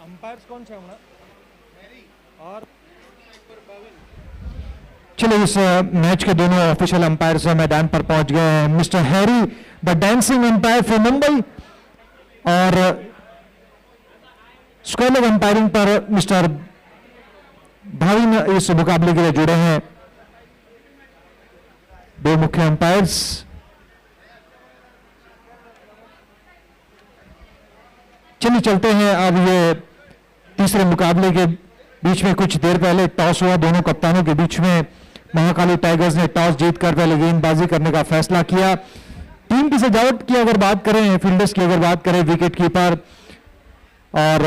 Umpires कौन से हमारा और चलिए इस मैच के दोनों ऑफिशियल अंपायर्स मैदान पर पहुंच गए हैं। Mister Harry the dancing umpire from Mumbai और स्कूल ऑफ अंपायरिंग पर मिस्टर भाविन इस मुकाबले के लिए जुड़े हैं। दो मुख्य अंपायर्स चलिए चलते हैं। अब ये तीसरे मुकाबले के बीच में कुछ देर पहले टॉस हुआ दोनों कप्तानों के बीच में। महाकाली टाइगर्स ने टॉस जीतकर पहले गेंदबाजी करने का फैसला किया। टीम की सजावट की अगर बात करें, फील्डर्स की अगर बात करें, विकेट कीपर और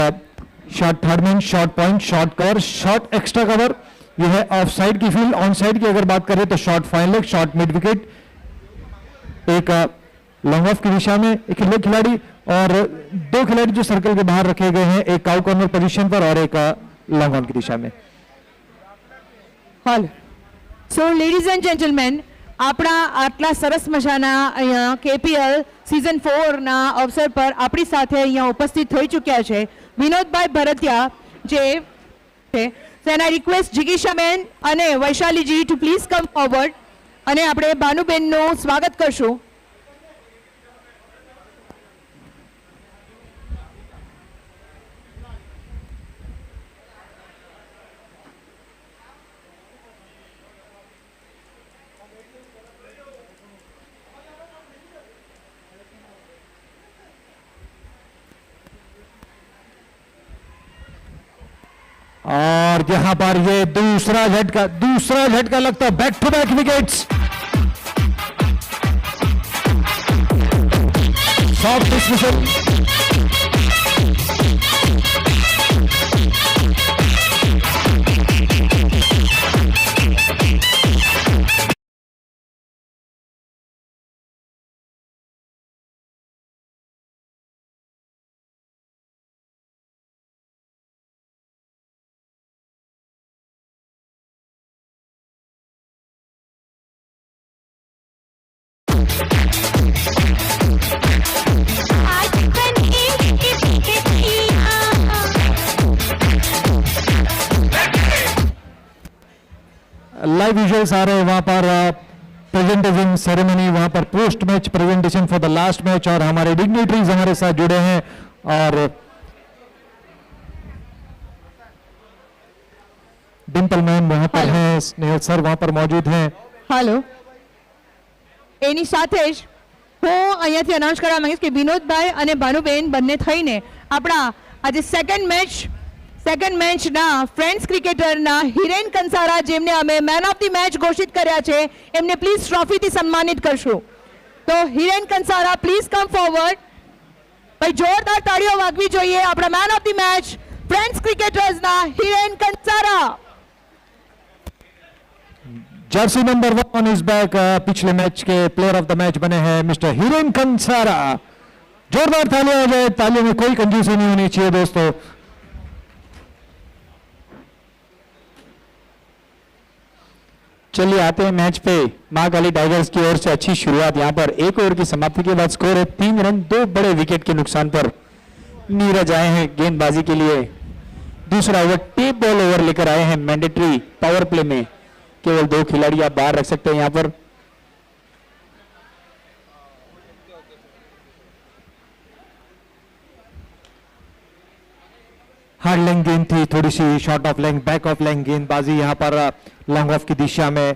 short third man, short point, short cover, short extra cover, यह है ऑफ साइड की फील्ड। ऑन साइड की अगर बात करें तो short fine leg, short mid wicket, एक लॉन्ग ऑफ की दिशा में एक लेग खिलाड़ी और दो खिलाड़ी जो सर्कल के बाहर रखे गए हैं, एक काउ कॉर्नर पोजीशन पर और एक लॉन्ग ऑन की दिशा में। Hall so ladies and gentlemen, अपना आटला सरस मजाना अहींया केपीएल सीजन 4 ना अवसर पर अपनी साथे अहींया उपस्थित थई चुक्या छे विनोदभाई भरतिया जे छे। सो एंड आई रिक्वेस्ट जिगीशा बेन अने Vaishali ji to please come forward अने आपणे भानुबेन નું स्वागत करशुं। और यहां पर ये दूसरा झटका लगता है। Back to back wickets, soft dismissal, live visuals आ रहे हैं वहां पर प्रेजेंटेशन सेरेमनी, वहां पर post match presentation for the last match और हमारे डिग्नेटरीज हमारे साथ जुड़े हैं और डिम्पल मैम वहां पर हैं, स्नेहल सर वहां पर मौजूद हैं। हेलो, एनी साथे ज હું અહીંયાથી અનાઉન્સ કરવા માંગીશ કે વિનોદભાઈ અને ભાનુબેન બંને થઈને આપણા આજે સેકન્ડ મેચના ફ્રેન્ડ્સ ક્રિકેટરના હિરેન કંસારા જેમને અમે મેન ઓફ ધી મેચ ઘોષિત કર્યા છે એમને પ્લીઝ ટ્રોફીથી સન્માનિત કરશું। તો Hiren Kansara please come forward. ભાઈ જોરદાર તાળીઓ વાગવી જોઈએ આપણા man of the match friends ક્રિકેટર્સના Hiren Kansara. Jersey number 1 is back. पिछले मैच के प्लेयर ऑफ द मैच बने हैं मिस्टर हिरेन कंसारा। जोरदार तालियां हो जाए, तालियों में कोई कंजूसी नहीं होनी चाहिए दोस्तों। चलिए आते हैं मैच पे। महाकाली टाइगर्स की ओर से अच्छी शुरुआत। यहां पर एक ओवर की समाप्ति के बाद स्कोर है 3 रन 2 बड़े विकेट के नुकसान पर। नीरज आए हैं गेंदबाजी के लिए। दूसरा ओवर टेप बॉल ओवर लेकर आए हैं। मैंडेटरी पावर प्ले में केवल 2 खिलाड़ी आप बाहर रख सकते हैं। यहां पर हार्ड लेंथ गेंद थी, थोड़ी सी short of length, back of length गेंदबाजी। यहां पर लॉन्ग ऑफ की दिशा में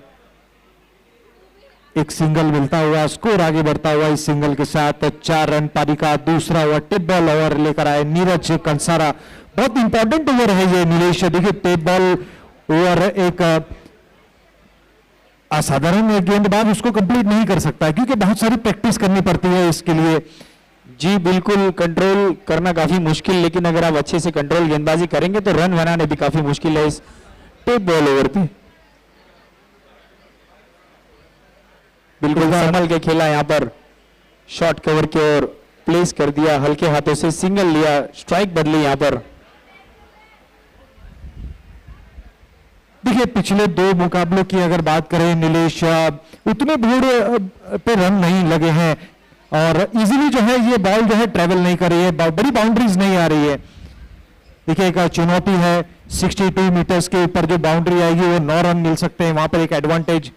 एक सिंगल मिलता हुआ, स्कोर आगे बढ़ता हुआ इस सिंगल के साथ 4 रन पारी का। दूसरा ओवर टिप बॉल ओवर लेकर आए नीरज कंसारा। बहुत इंपॉर्टेंट ओवर है ये नीलेश। देखिए टिप बॉल ओवर एक असाधारण गेंदबाज उसको कंप्लीट नहीं कर सकता क्योंकि बहुत सारी प्रैक्टिस करनी पड़ती है इसके लिए। जी बिल्कुल, कंट्रोल करना काफी मुश्किल, लेकिन अगर आप अच्छे से कंट्रोल गेंदबाजी करेंगे तो रन बनाने भी काफी मुश्किल है इस टेप बॉल ओवर पे। बिल्कुल संभल के खेला। यहां पर शॉर्ट कवर की ओर प्लेस कर दिया, हल्के हाथों से सिंगल लिया, स्ट्राइक बदली। यहां पर देखिए पिछले 2 मुकाबलों की अगर बात करें नीलेश, उतने भीड़ पे रन नहीं लगे हैं और इजीली जो है ये बॉल जो है ट्रेवल नहीं कर रही है, बड़ी बाउंड्रीज नहीं आ रही है। देखिए एक चुनौती है, 62 मीटर्स के ऊपर जो बाउंड्री आएगी वो 9 रन मिल सकते हैं, वहां पर एक एडवांटेज।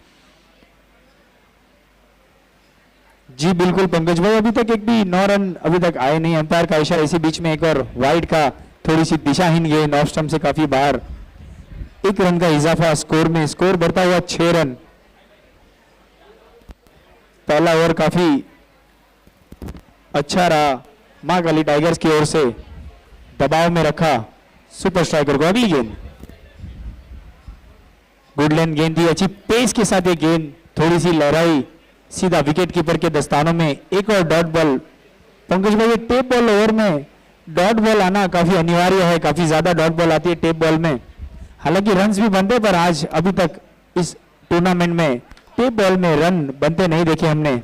जी बिल्कुल पंकज भाई, अभी तक एक भी 9 रन अभी तक आए नहीं। अंपायर का इशारा, इसी बीच में एक और वाइड का थोड़ी सी दिशाहीन गेंद ऑफ स्टंप से काफी बाहर। 1 रन का इजाफा स्कोर में, स्कोर बढ़ता हुआ 6 रन। पहला ओवर काफी अच्छा रहा मां काली टाइगर्स की ओर से, दबाव में रखा सुपर स्ट्राइकर को। अगली गेंद गुडलैंड गेंद थी, अच्छी पेस के साथ ये गेंद थोड़ी सी लहराई, सीधा विकेट कीपर के दस्तानों में। एक और डॉट बॉल। पंकज भाई, टेप बॉल ओवर में डॉट बॉल आना काफी अनिवार्य है, काफी ज्यादा डॉट बॉल आती है टेप बॉल में। हालांकि रन्स भी बनते, पर आज अभी तक इस टूर्नामेंट में टेप बॉल में रन बनते नहीं देखे हमने।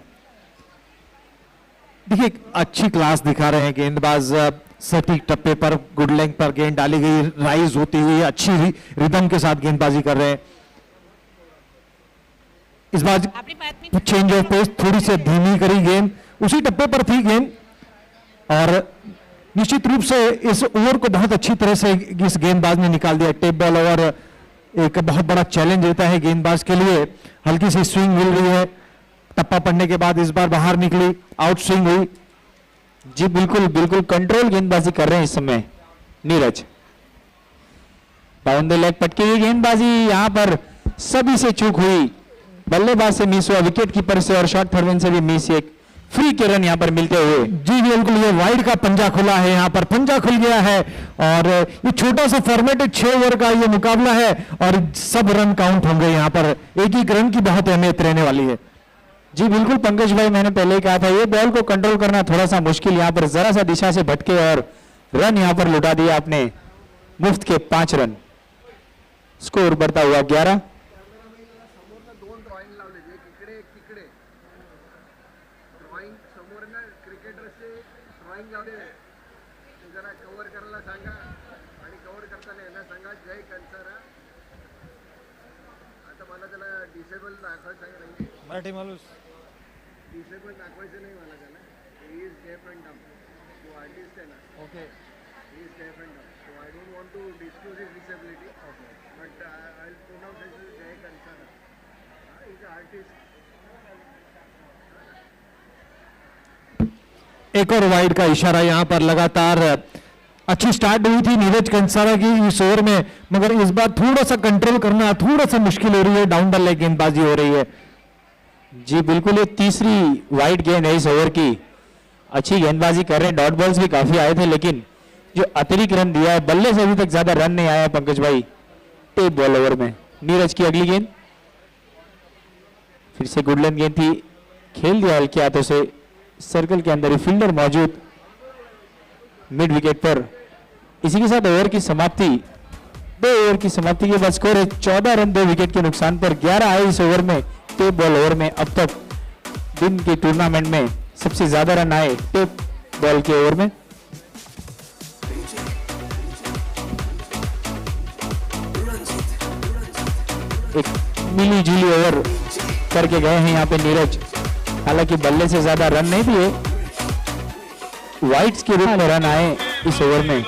देखिए अच्छी क्लास दिखा रहे हैं गेंदबाज, सटीक टप्पे पर गुड लेंथ पर गेंद डाली गई, राइज होती हुई अच्छी रिदम के साथ गेंदबाजी कर रहे हैं। इस बार चेंज ऑफ पेस, थोड़ी सी धीमी करी गेंद, उसी टप्पे पर थी गेंद, और निश्चित रूप से इस ओवर को बहुत अच्छी तरह से इस गेंदबाज ने निकाल दिया। टेप बॉल ओवर एक बहुत बड़ा चैलेंज रहता है गेंदबाज के लिए। हल्की सी स्विंग मिल रही है, टप्पा पड़ने के बाद इस बार बाहर निकली, आउट स्विंग हुई। जी बिल्कुल बिल्कुल कंट्रोल गेंदबाजी कर रहे हैं इस समय नीरज। बाउंड द लेग पटकी हुई गेंदबाजी, यहां पर सभी से चूक हुई, बल्लेबाज से मिस हुआ, विकेट कीपर से और शॉर्ट थर्डमैन से भी मिस। एक फ्री के रन यहां पर मिलते हुए। जी बिल्कुल, ये वाइड का पंजा खुला है, यहाँ पर पंजा खुल गया है, और ये छोटा सा फॉर्मेट है, 6 ओवर का ये मुकाबला है, और सब रन काउंट होंगे यहाँ पर। एक एक रन की बहुत अहमियत रहने वाली है। जी बिल्कुल पंकज भाई, मैंने पहले ही कहा था ये बॉल को कंट्रोल करना थोड़ा सा मुश्किल, यहाँ पर जरा सा दिशा से भटके और रन यहाँ पर लुटा दिया आपने, मुफ्त के 5 रन। स्कोर बढ़ता हुआ 11। मराठी माणूस डिसेबल दाखवायचं नाही मला त्याला. ही इज डेफ अँड डम. तो आर्टिस्ट आहे ना. Okay, he is deaf and dumb. So I don't want to disclose his disability. But I will pronounce his Jay Kansara. He is artist. एक और वाइड का इशारा यहाँ पर। लगातार अच्छी स्टार्ट हुई थी नीरज कंसारा की इस ओवर में, मगर इस बार थोड़ा सा कंट्रोल करना थोड़ा सा मुश्किल हो रही है, डाउन द लेग गेंदबाजी हो रही है। जी बिल्कुल, ये तीसरी वाइड गेंद है इस ओवर की। अच्छी गेंदबाजी कर रहे हैं, डॉट बॉल्स भी काफी आए थे, लेकिन जो अतिरिक्त रन दिया है, बल्ले से अभी तक ज्यादा रन नहीं आया पंकज भाई टेप बॉल ओवर में। नीरज की अगली गेंद फिर से गुडलैंड गेंद थी, खेल दिया हल्के हाथों से, सर्कल के अंदर ही फील्डर मौजूद मिड विकेट पर। इसी के साथ ओवर की समाप्ति, 2 ओवर की समाप्ति के बाद स्कोर है 14 रन 2 विकेट के नुकसान पर। 11 आए इस ओवर में, टेप बॉल ओवर में। अब तक दिन के टूर्नामेंट में सबसे ज्यादा रन आए टेप बॉल के ओवर में। एक मिली जुली ओवर करके गए हैं यहाँ पे नीरज, हालांकि बल्ले से ज्यादा रन नहीं दिए, वाइड्स के रूप में रन आए इस ओवर में।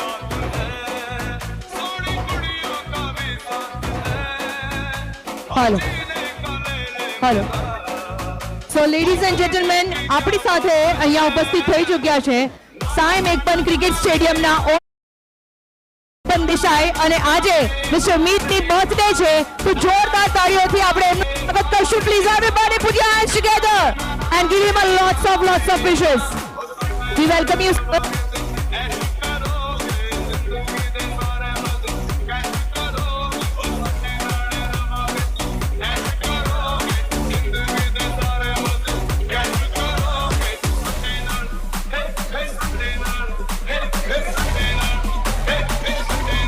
Hello hello so ladies and gentleman, આપણી સાથે અહીંયા ઉપસ્થિત થઈ ચૂક્યા છે સાઈ મેઘપન ક્રિકેટ સ્ટેડિયમના ઓપન દેસાઈ, અને આજે મિસ્ટર મીતની બર્થડે છે, તો જોરદાર તાળીઓથી આપણે એમનું સ્વાગત કરશું. Please everybody put your hands together and give him a lots of wishes. We welcome you.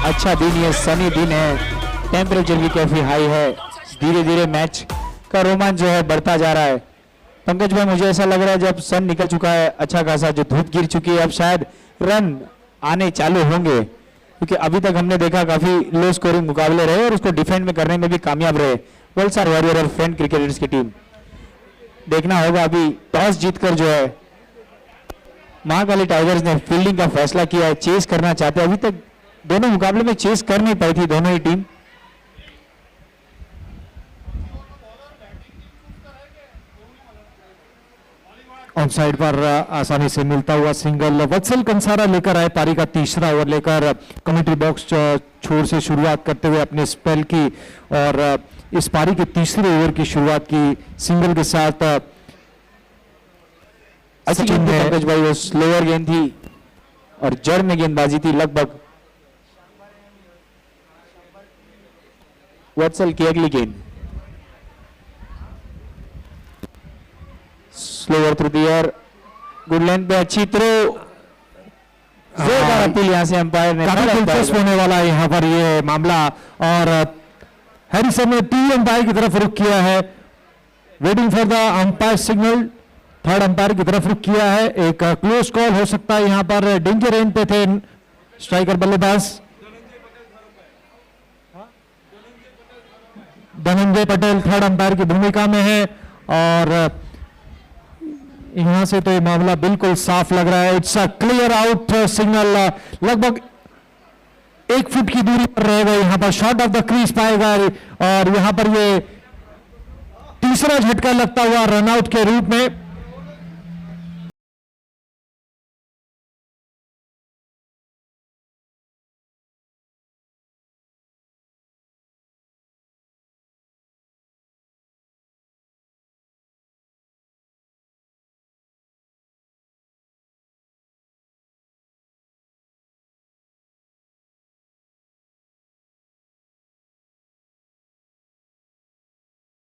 अच्छा दिन, ये सनी दिन है, टेम्परेचर भी काफी हाई है, धीरे धीरे मैच का रोमांच जो है बढ़ता जा रहा है। पंकज भाई, मुझे ऐसा लग रहा है जब सन निकल चुका है अच्छा खासा, जो धूप गिर चुकी है, अब शायद रन आने चालू होंगे, क्योंकि अभी तक हमने देखा काफी लो स्कोरिंग मुकाबले रहे और उसको डिफेंड में करने में भी कामयाब रहे वलसाड वॉरियर और फ्रेंड क्रिकेटर्स की टीम। देखना होगा अभी टॉस जीतकर जो है महाकाली टाइगर्स ने फील्डिंग का फैसला किया है, चेस करना चाहते हैं। अभी तक दोनों मुकाबले में चेस कर नहीं पाई थी दोनों ही टीम। ऑन साइड पर आसानी से मिलता हुआ सिंगल वत्सल कंसारा लेकर आए पारी का तीसरा ओवर लेकर कमेंट्री बॉक्स छोर से शुरुआत करते हुए अपने स्पेल की और इस पारी के तीसरे ओवर की शुरुआत की सिंगल के साथ। अच्छी सचिन गेंद थी ने पंकज भाई, वो स्लोअर गेंद थी और जड़ में गेंदबाजी थी लगभग। वत्सल की अगली गेंद slower through the air, good length पे अच्छी थ्रो, जोरदार अपील यहां से अंपायर ने। काफी दिलचस्प होने वाला है यहाँ पर ये मामला और हैरिसन ने टी अंपायर की तरफ रुख किया है, waiting for the umpire signal. Third umpire की तरफ रुख किया है, एक क्लोज कॉल हो सकता है यहाँ पर। डेंजर एंड पे थे स्ट्राइकर बल्लेबाज धनंजय पटेल थर्ड अंपायर की भूमिका में है और यहां से तो ये मामला बिल्कुल साफ लग रहा है। It's a clear out signal. लगभग 1 फुट की दूरी पर रहेगा यहां पर, शॉर्ट ऑफ द क्रीज पाएगा और यहां पर ये तीसरा झटका लगता हुआ रनआउट के रूप में।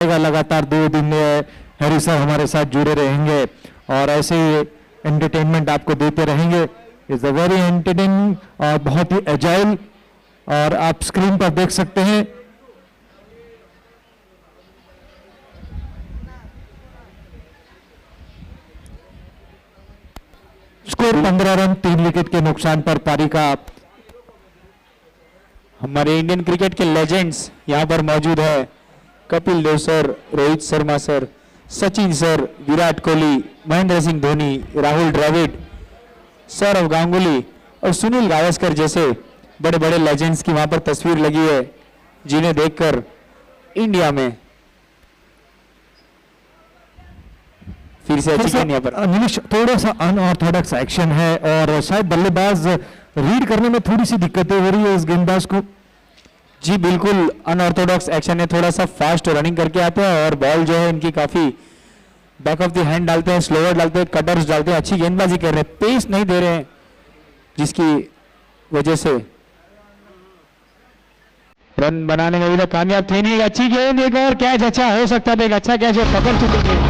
लगातार 2 दिन हैरिसन हमारे साथ जुड़े रहेंगे और ऐसे ही एंटरटेनमेंट आपको देते रहेंगे। इज अ वेरी एंटरटेनिंग और बहुत ही एजाइल और आप स्क्रीन पर देख सकते हैं। स्कोर 15 रन 3 विकेट के नुकसान पर पारी का। हमारे इंडियन क्रिकेट के लेजेंड्स यहां पर मौजूद है, Kapil Dev sir, Rohit Sharma sir, Sachin sir, Virat Kohli, Mahendra Singh Dhoni, Rahul Dravid, Sourav Ganguly और सुनील गावस्कर जैसे बड़े बड़े लेजेंड्स की वहां पर तस्वीर लगी है, जिन्हें देखकर इंडिया में फिर से अच्छी गेंद यहाँ पर। निमिष थोड़ा सा अनऑर्थोडॉक्स एक्शन है और शायद बल्लेबाज रीड करने में थोड़ी सी दिक्कतें हो रही है इस गेंदबाज को। जी बिल्कुल, अनऑर्थोडॉक्स एक्शन है, थोड़ा सा फास्ट रनिंग करके आते हैं और बॉल जो है इनकी काफी बैक ऑफ द हैंड डालते हैं, स्लोअर डालते हैं, कटर्स डालते हैं, अच्छी गेंदबाजी कर रहे हैं, पेस नहीं दे रहे हैं, जिसकी वजह से रन बनाने में अभी तक कामयाब थे नहीं। अच्छी गेंद, एक और कैच अच्छा हो सकता था, एक अच्छा कैच है, पकड़ चुके थे।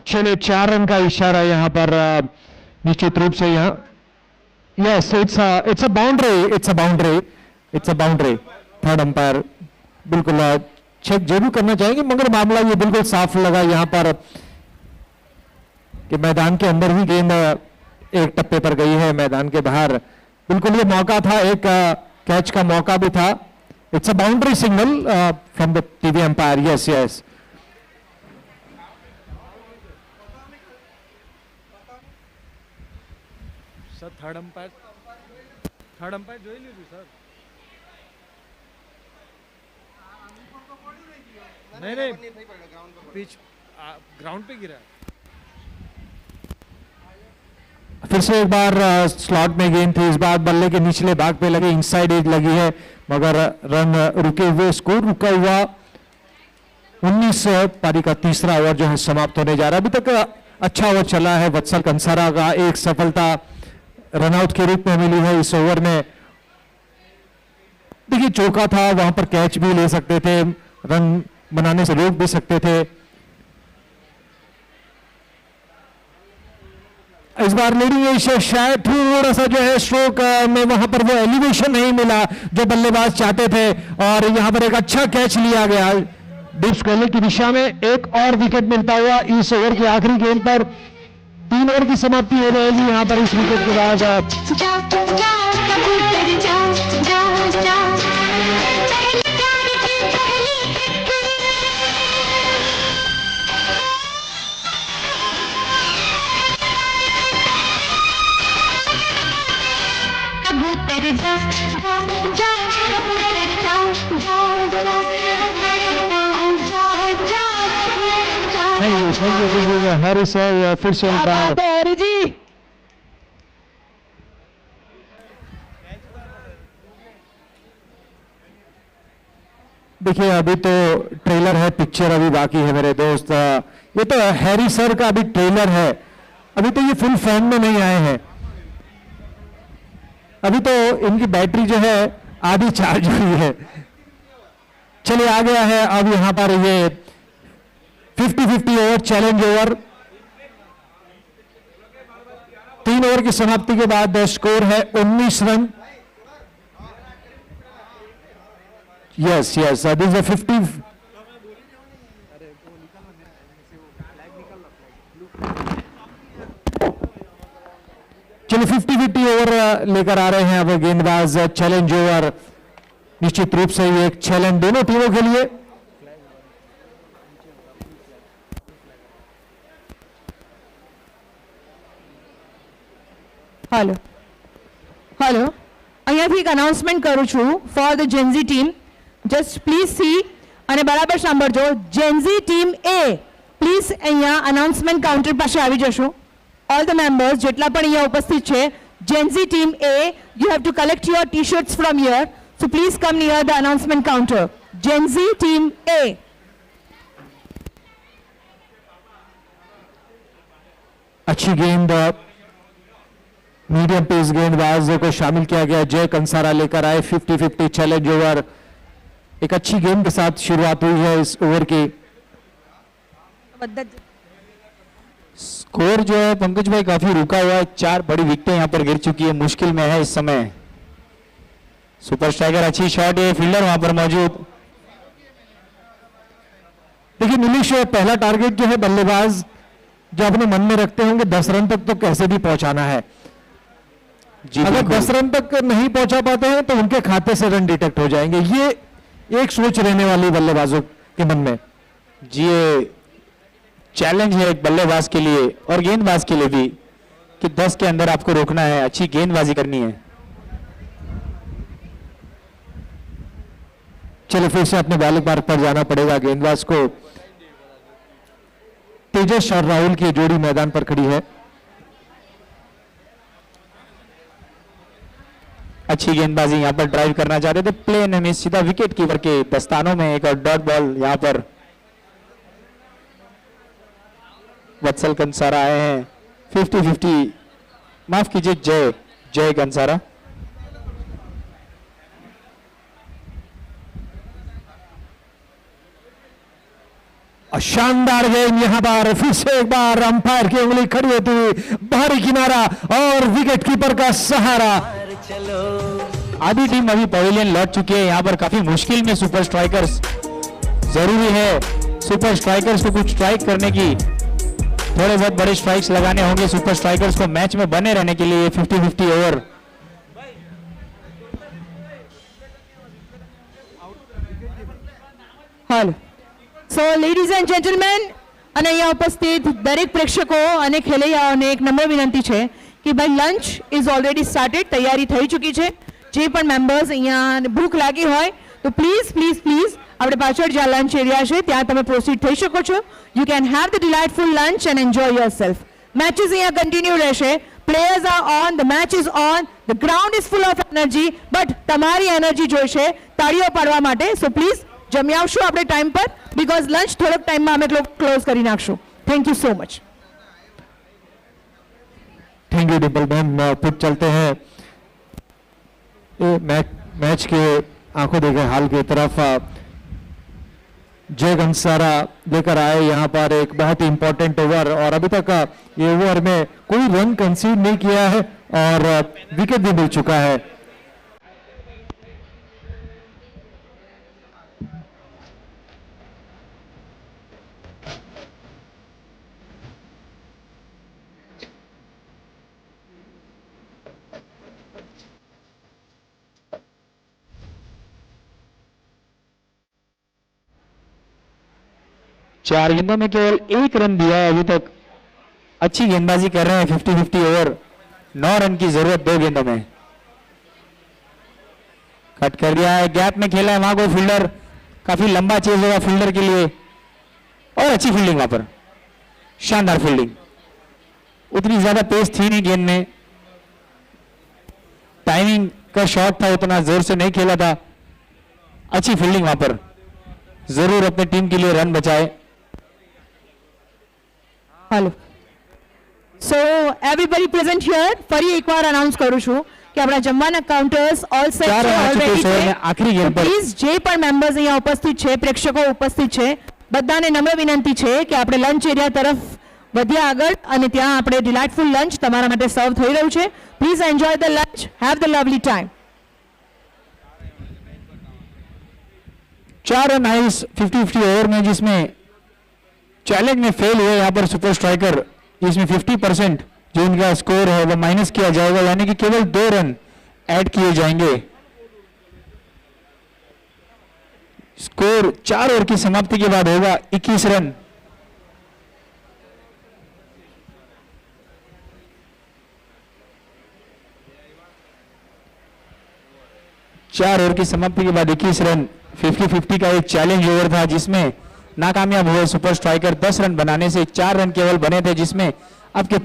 चलिए 4 रन का इशारा यहाँ पर निश्चित रूप से यहाँ। Yes, it's a boundary, it's a boundary. Third umpire बिल्कुल चेक जरूर करना चाहेंगे, मगर मामला ये बिल्कुल साफ लगा यहाँ पर कि मैदान के अंदर ही गेंद एक टप्पे पर गई है, मैदान के बाहर बिल्कुल ये मौका था, एक कैच का मौका भी था। It's a boundary signal from the TV umpire. Yes yes, sir third umpire જોઈ લીધું સર। नहीं पिच ग्राउंड पे गिरा। फिर से एक बार स्लॉट में गेंद थी, इस बार बल्ले के निचले भाग पे लगी, इनसाइड एज लगी है, मगर रन रुके हुए, स्कोर रुका हुआ 19। पारी का तीसरा ओवर जो है समाप्त होने जा रहा है। अभी तक अच्छा ओवर चला है वत्सल कंसारा का, एक सफलता रनआउट के रूप में मिली है इस ओवर में। देखिए चौका था, वहां पर कैच भी ले सकते थे, रन बनाने से रोक भी सकते थे। इस बार लीडिंग एशिया शायद थोड़ा सा जो है स्ट्रोक में वहां पर वो एलिवेशन नहीं मिला जो बल्लेबाज चाहते थे, और यहां पर एक अच्छा कैच लिया गया डीप स्क्वेयर की दिशा में। एक और विकेट मिलता हुआ इस ओवर की आखिरी गेंद पर। 3 ओवर की समाप्ति हो जाएगी यहां पर इस विकेट के बाद। थैंक यू हैरिस है फिर से हरी जी। देखिए अभी तो ट्रेलर है, पिक्चर अभी बाकी है मेरे दोस्त। ये तो हैरी सर का अभी ट्रेलर है, अभी तो ये फुल फॉर्म में नहीं आए हैं। अभी तो इनकी बैटरी जो है आधी चार्ज हुई है। चलिए आ गया है अब यहां पर ये 50-50 ओवर चैलेंज ओवर। 3 ओवर की समाप्ति के बाद स्कोर है 19 run. Yes yes this is 50। चलिए 50-50 ओवर लेकर आ रहे हैं अब गेंदबाज। चैलेंज ओवर निश्चित रूप से ये एक चैलेंज दोनों टीमों के लिए। हेलो हेलो, અહીંયાથી એક અનાઉન્સમેન્ટ કરું છું for the Gen Z team. Just please C અને બરાબર સાંભળજો. જેન્ઝી ટીમ એ પ્લીઝ અહીંયા અનાઉન્સમેન્ટ કાઉન્ટર પાસે આવી જશો. ઓલ ધ મેમ્બર્સ જેટલા પણ અહીંયા ઉપસ્થિત છે, Gen Z team A, you have to collect your T shirts from here. So please come near the announcement counter. Gen Z team A. अच्छी गेंद मीडियम पेस गेंदबाज को शामिल किया गया। जय कंसारा लेकर आए 50-50 चैलेंज ओवर। एक अच्छी गेंद के साथ शुरुआत हुई है इस ओवर की। स्कोर जो है पंकज भाई काफी रुका हुआ है। 4 बड़ी विकेटें यहां पर गिर चुकी है, मुश्किल में है इस समय। सुपर स्ट्राइकर अच्छी शॉट है, फील्डर वहां पर मौजूद। देखिए नीलेश, पहला टारगेट जो है बल्लेबाज जो अपने मन में रखते होंगे 10 रन तक तो कैसे भी पहुंचाना है। जी अगर बिल्कुल। 10 रन तक नहीं पहुंचा पाते हैं तो उनके खाते से रन डिटेक्ट हो जाएंगे। ये एक सोच रहने वाली बल्लेबाजों के मन में। जी ये चैलेंज है एक बल्लेबाज के लिए और गेंदबाज के लिए भी कि 10 के अंदर आपको रोकना है, अच्छी गेंदबाजी करनी है। चलिए फिर से अपने बॉलिंग मार्ग पर जाना पड़ेगा गेंदबाज को। तेजस और राहुल की जोड़ी मैदान पर खड़ी है। अच्छी गेंदबाजी यहां पर ड्राइव करना चाहते थे, प्लेन में सीधा विकेट कीपर के दस्तानों में एक और डॉट बॉल। यहां पर वत्सल कंसारा आए हैं 50-50, माफ कीजिए जय कंसारा। शानदार गेंद यहां पर फिर से एक बार अंपायर की उंगली खड़ी होती हुई बाहरी किनारा और विकेट कीपर का सहारा। आधी टीम अभी पवेलियन लौट चुकी है। यहां पर काफी मुश्किल में सुपर स्ट्राइकर्स जरूरी है। सुपर स्ट्राइकर्स को कुछ स्ट्राइक करने की, थोड़े बहुत बड़े स्ट्राइक्स लगाने होंगे सुपर स्ट्राइकर्स को मैच में बने रहने के लिए। 50-50 ओवर। હાલ સો લેડીઝ એન્ડ જેન્ટલમેન અને અહીંયા ઉપસ્થિત દરેક પ્રેક્ષકો અને ખેલૈયાઓને એક નમ્ર વિનંતી છે કે ભાઈ લંચ ઇઝ ઓલરેડી સ્ટાર્ટેડ, તૈયારી થઈ ચૂકી છે. જે પણ મેમ્બર્સ અહીંયા ભૂખ લાગી હોય તો પ્લીઝ પ્લીઝ પ્લીઝ આપણે પાછળ જ્યાં લંચ એરિયા છે ત્યાં તમે પ્રોસીડ થઈ શકો છો. You can have the delightful lunch and enjoy yourself. Matches અહીંયા કન્ટિન્યુ રહેશે. Players are on, the match is on, the ground is full of energy, but તમારી એનર્જી જોઈશે તાળીઓ પાડવા માટે. સો પ્લીઝ જમી આવશું આપણે ટાઈમ પર, બીકોઝ લંચ થોડોક ટાઈમમાં અમે ક્લોઝ કરી નાખશું. Thank you so much. Thank you Dimple ma'am. फिर चलते हैं मैच के आंखों देखे हाल की तरफ। जय कंसारा लेकर आए यहाँ पर एक बहुत ही इंपॉर्टेंट ओवर, और अभी तक ये ओवर में कोई रन कंसीड नहीं किया है और विकेट भी मिल चुका है। चार गेंदों में केवल 1 रन दिया है अभी तक। अच्छी गेंदबाजी कर रहे हैं 50-50 ओवर। 9 रन की जरूरत 2 गेंदों में। कट कर दिया है, गैप में खेला है, वहां कोई फील्डर, काफी लंबा चेज होगा फील्डर के लिए, और अच्छी फील्डिंग वहां पर, शानदार फील्डिंग। उतनी ज्यादा पेस थी नहीं गेंद में, टाइमिंग का शॉट था, उतना जोर से नहीं खेला था। अच्छी फील्डिंग वहां पर, जरूर अपने टीम के लिए रन बचाए। Hello, so everybody present here, ફરી એકવાર અનાઉન્સ કરું છું કે આપણા જમવાના કાઉન્ટર્સ ઓલ સેટ ચાર છે રન ઓલરેડી ચૂકે છે અને આખરી ગેમ પર પ્લીઝ જે પણ મેમ્બર્સ અહીંયા ઉપસ્થિત છે, પ્રેક્ષકો ઉપસ્થિત છે, બધાને નમ્ર વિનંતી છે કે આપણે લંચ એરિયા તરફ વધ્યા આગળ અને ત્યાં આપણે ડિલાઇટફુલ લંચ તમારા માટે સર્વ થઈ રહ્યું છે. Please enjoy the lunch, have the lovely time. 4 run आए इस 50-50 ओवर में, जिसमें चैलेंज में फेल हुए यहाँ पर सुपर स्ट्राइकर, जिसमें 50% जो इनका स्कोर है वो माइनस किया जाएगा, यानी कि केवल 2 रन ऐड किए जाएंगे। स्कोर 4 ओवर की समाप्ति के बाद होगा 21 रन। चार ओवर की समाप्ति के बाद 21 रन। 50-50 का एक चैलेंज ओवर था जिसमें नाकामयाब हुए सुपर स्ट्राइकर। 10 रन बनाने से 4 रन केवल बने थे, जिसमें आपके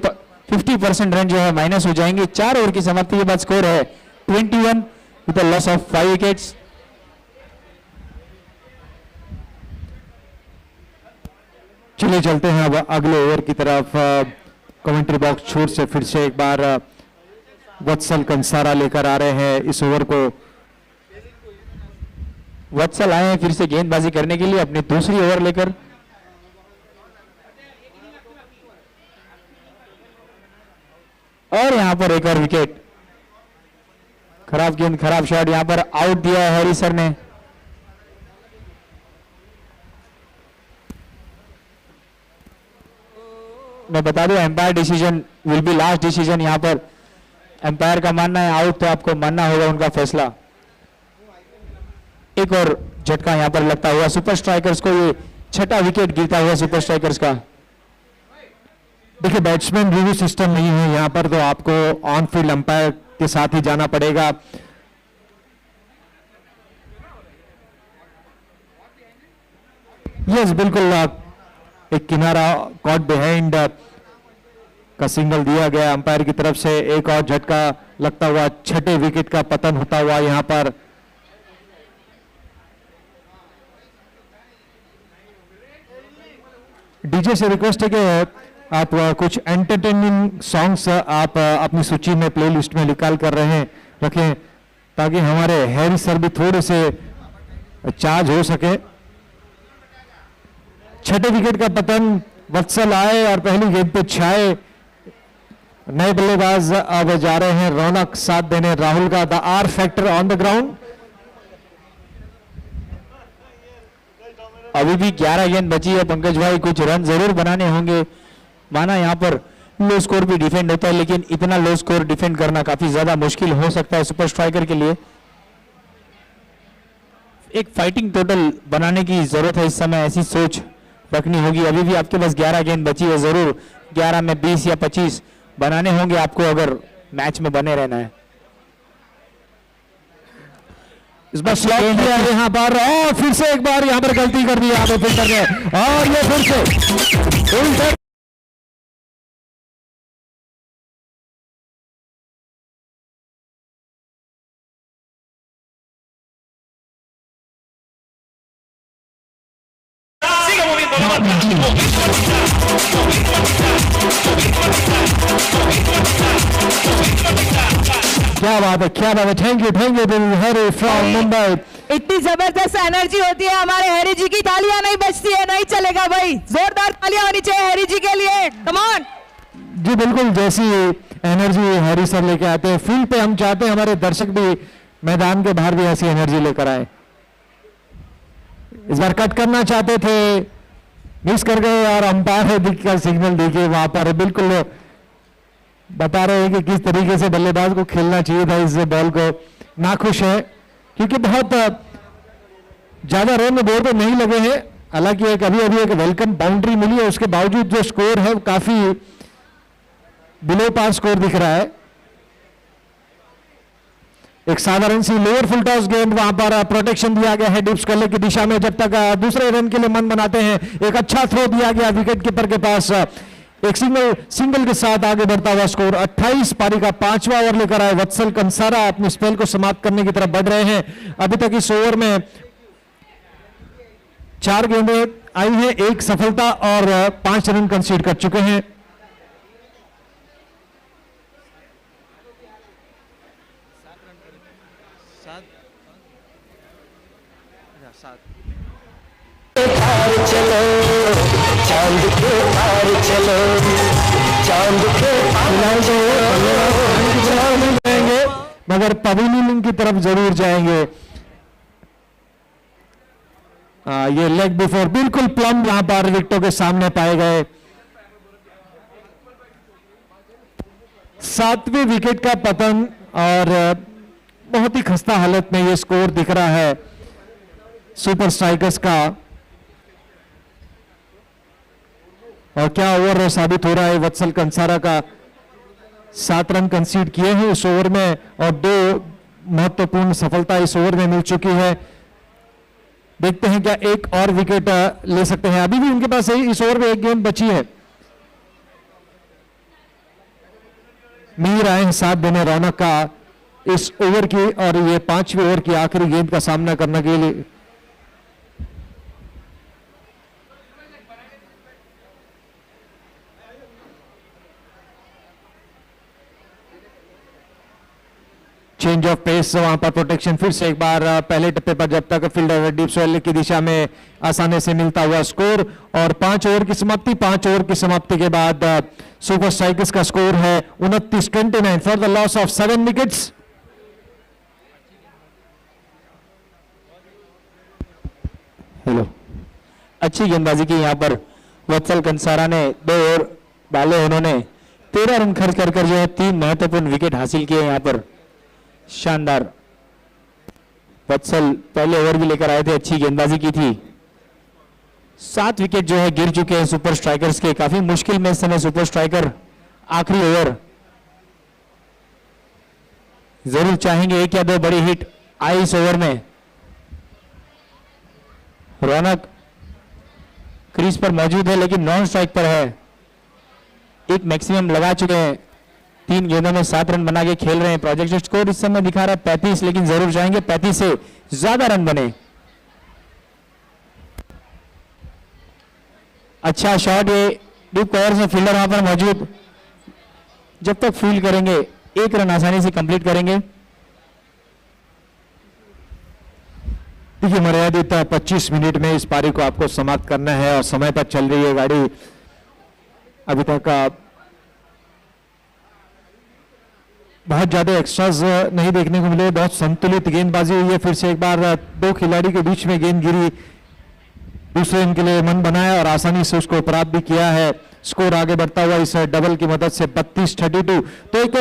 50% रन जो है माइनस हो जाएंगे। 4 ओवर की समाप्ति के बाद स्कोर है 21 with a loss of 5 wickets. चलिए चलते हैं अब अगले ओवर की तरफ। कमेंट्री बॉक्स छोर से फिर से एक बार वत्सल कंसारा लेकर आ रहे हैं इस ओवर को। वत्सल आए हैं फिर से गेंदबाजी करने के लिए अपनी दूसरी ओवर लेकर। और यहां पर एक और विकेट। खराब गेंद, खराब शॉट, यहां पर आउट दिया है हैरी सर ने। मैं बता दूं, umpire decision will be last decision. यहां पर एम्पायर का मानना है आउट, तो आपको मानना होगा उनका फैसला। एक और झटका यहां पर लगता हुआ सुपर स्ट्राइकर्स को, ये 6ठा विकेट गिरता हुआ सुपर स्ट्राइकर्स का। देखिए, बैट्समैन रिव्यू सिस्टम नहीं है यहाँ पर, तो आपको ऑन फील्ड अंपायर के साथ ही जाना पड़ेगा। यस, बिल्कुल एक किनारा कॉट बिहाइंड का सिग्नल दिया गया अंपायर की तरफ से। एक और झटका लगता हुआ, 6ठे विकेट का पतन होता हुआ यहां पर। डीजे से रिक्वेस्ट है कि आप कुछ एंटरटेनिंग सॉन्ग्स आप अपनी सूची में प्लेलिस्ट में निकाल कर रखें, ताकि हमारे हैरी सर भी थोड़े से चार्ज हो सके। 6ठे विकेट का पतन, वत्सल आए और पहली गेंद पे छाए। नए बल्लेबाज अब जा रहे हैं रौनक साथ देने राहुल का। The R factor on the ground. अभी भी 11 गेंद बची है पंकज भाई, कुछ रन जरूर बनाने होंगे। माना यहां पर लो स्कोर भी डिफेंड होता है, लेकिन इतना लो स्कोर डिफेंड करना काफी ज्यादा मुश्किल हो सकता है सुपर स्ट्राइकर के लिए। एक फाइटिंग टोटल बनाने की जरूरत है इस समय, ऐसी सोच रखनी होगी। अभी भी आपके पास 11 गेंद बची है, जरूर 11 में 20 या 25 बनाने होंगे आपको अगर मैच में बने रहना है। इस बार स्लॉट किया है यहाँ पर, और फिर से एक बार यहाँ पर गलती कर दी यहाँ पे फिल्टर ने, और ये फिर से उल्टा। क्या बात है, क्या बात है। Thank you Harry from Mumbai. इतनी जबरदस्त एनर्जी होती है हमारे हैरी जी की, तालियां नहीं बजती है, नहीं चलेगा भाई, जोरदार तालियां होनी चाहिए हैरी जी के लिए, कम ऑन। जी बिल्कुल, जैसी एनर्जी हैरी सर लेके आते हैं फील्ड पे, हम चाहते हैं हमारे दर्शक भी मैदान के बाहर भी ऐसी एनर्जी लेकर आए। इस बार कट करना चाहते थे, मिस कर गए और अंपायर का सिग्नल देखिए वहां पर, बिल्कुल बता रहे हैं कि किस तरीके से बल्लेबाज को खेलना चाहिए था इस बॉल को। नाखुश है क्योंकि बहुत ज्यादा रन बोर्ड पे नहीं लगे हैं, हालांकि एक अभी अभी एक वेलकम बाउंड्री मिली है, उसके बावजूद जो स्कोर है वो काफी बिलो पार स्कोर दिख रहा है। एक साधारण सी लोअर फुल टॉस गेंद, वहां पर प्रोटेक्शन दिया गया है डीप स्कलर की दिशा में, जब तक दूसरे रन के लिए मन बनाते हैं। एक अच्छा थ्रो दिया गया विकेट कीपर के पास, एक सिंगल के साथ आगे बढ़ता हुआ स्कोर 28। पारी का 5वां ओवर लेकर आए वत्सल कंसारा, अपने स्पेल को समाप्त करने की तरफ बढ़ रहे हैं। अभी तक इस ओवर में 4 गेंदें आई हैं, 1 सफलता और 5 रन कंसीड कर चुके हैं। पार चलो चांद के पार चलो, चांद के पार जाएंगे मगर पवेलियन की तरफ जरूर जाएंगे। ये लेग बिफोर बिल्कुल प्लम यहां पर विकेटों के सामने पाए गए। 7वें विकेट का पतन और बहुत ही खस्ता हालत में ये स्कोर दिख रहा है सुपर स्ट्राइकर्स का। और क्या ओवर साबित हो रहा है वत्सल कंसारा का, 7 रन कंसीड किए हैं इस ओवर में और 2 महत्वपूर्ण सफलता इस ओवर में मिल चुकी है। देखते हैं क्या एक और विकेट ले सकते हैं, अभी भी उनके पास इस ओवर में 1 गेंद बची है। मीर आए हैं साथ देने रौनक का इस ओवर की, और ये 5वें ओवर की आखिरी गेंद का सामना करने के लिए। चेंज ऑफ पेस, वहां पर प्रोटेक्शन फिर से एक बार पहले टप्पे पर, जब तक फील्डर डीप स्वेल की दिशा में आसानी से मिलता हुआ स्कोर। और 5 ओवर की समाप्ति, 5 ओवर की समाप्ति के बाद सुपर स्ट्राइकर्स का स्कोर है 29-29 for the loss of 7 wickets. Hello, अच्छी गेंदबाजी की यहां पर वत्सल कंसारा ने 2 ओवर डाले, उन्होंने 13 रन खर्च कर जो है 3 महत्वपूर्ण विकेट हासिल किए यहां पर। शानदार वत्सल पहले ओवर भी लेकर आए थे, अच्छी गेंदबाजी की थी। 7 विकेट जो है गिर चुके हैं सुपर स्ट्राइकर्स के, काफी मुश्किल में इस समय सुपर स्ट्राइकर। आखिरी ओवर जरूर चाहेंगे 1 या 2 बड़ी हिट आई इस ओवर में। रौनक क्रीज पर मौजूद है लेकिन नॉन स्ट्राइक पर है, एक मैक्सिमम लगा चुके हैं, 3 गेंदों में 7 रन बना के खेल रहे हैं। प्रोजेक्टेड स्कोर इस समय दिखा रहा है 35, लेकिन जरूर चाहेंगे 35 से ज्यादा रन बने। अच्छा शॉट, ये डीप कवर से फील्डर वहां पर मौजूद, जब तक फील्ड करेंगे 1 रन आसानी से कंप्लीट करेंगे। देखिए मर्यादित 25 मिनट में इस पारी को आपको समाप्त करना है और समय पर चल रही है गाड़ी। अभी तक बहुत ज्यादा एक्स्ट्राज नहीं देखने को मिले, बहुत संतुलित गेंदबाजी हुई है। फिर से एक बार 2 खिलाड़ी के बीच में गेंद गिरी, दूसरे इनके लिए मन बनाया और आसानी से उसको प्राप्त भी किया है। स्कोर आगे बढ़ता हुआ इस डबल की मदद से 32-32। तो एक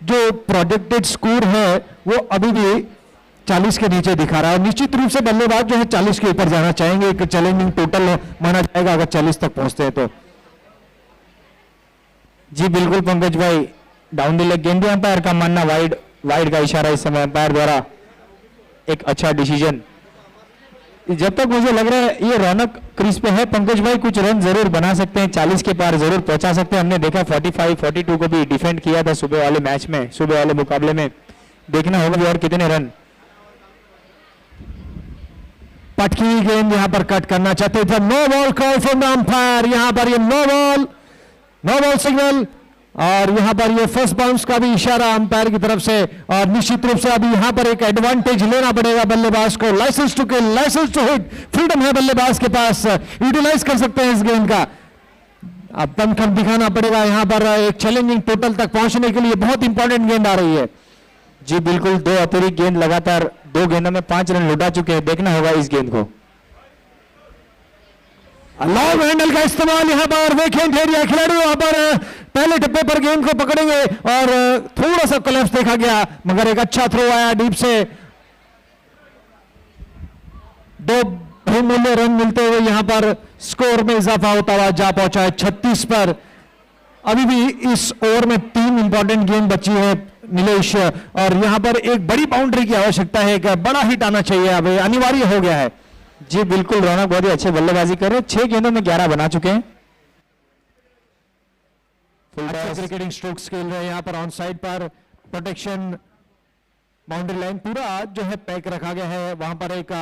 जो प्रोजेक्टेड स्कोर है वो अभी भी 40 के नीचे दिखा रहा है। निश्चित रूप से बल्लेबाज जो है 40 के ऊपर जाना चाहेंगे, एक चैलेंजिंग टोटल माना जाएगा अगर 40 तक पहुंचते हैं तो। जी बिल्कुल पंकज भाई, डाउन द लेग गेंद, अंपायर का मानना वाइड का इशारा इस समय अंपायर द्वारा, एक अच्छा डिसीजन। जब तक मुझे लग रहा है ये रौनक क्रीज पे है पंकज भाई, कुछ रन जरूर बना सकते हैं, 40 के पार जरूर पहुंचा सकते हैं। हमने देखा 45-42 को भी डिफेंड किया था सुबह वाले मैच में, सुबह वाले मुकाबले में। देखना होगा और कितने रन। पटकी गेंद यहां पर कट करना चाहते थे, no ball call from the umpire. यहां पर ये नो बॉल सिग्नल और यहां पर ये फर्स्ट बाउंस का भी इशारा अंपायर की तरफ से, और निश्चित रूप से अभी यहां पर एक एडवांटेज लेना पड़ेगा बल्लेबाज को। Licence to kill, licence to hit, freedom है बल्लेबाज के पास, यूटिलाइज कर सकते हैं इस गेंद का। अब दमखम दिखाना पड़ेगा यहां पर एक चैलेंजिंग टोटल तक पहुंचने के लिए। बहुत इंपॉर्टेंट गेंद आ रही है। जी बिल्कुल, 2 अतिरिक्त गेंद लगातार 2 गेंदों में 5 रन लुटा चुके हैं। देखना होगा इस गेंद को। लॉन्ग हैंडल का इस्तेमाल यहां पर, वेकेंट एरिया खिलाड़ी वहां पर पहले टप्पे पर गेंद को पकड़ेंगे और थोड़ा सा कोलैप्स देखा गया, मगर एक अच्छा थ्रो आया डीप से। 2 बहुमूल्य रन मिलते हुए यहां पर स्कोर में इजाफा होता हुआ जा पहुंचा है 36 पर। अभी भी इस ओवर में 3 इंपॉर्टेंट गेंद बची है नीलेश, और यहां पर एक बड़ी बाउंड्री की आवश्यकता है, एक बड़ा हिट आना चाहिए, अब अनिवार्य हो गया है। जी बिल्कुल, रौनक बहुत ही अच्छे बल्लेबाजी कर रहे हैं। 6 गेंदों में 11 बना चुके हैं। अच्छा क्रिकेटिंग स्ट्रोक्स खेल रहे हैं यहां पर। ऑन साइड पर प्रोटेक्शन, बाउंड्री लाइन पूरा जो है पैक रखा गया है। वहां पर एक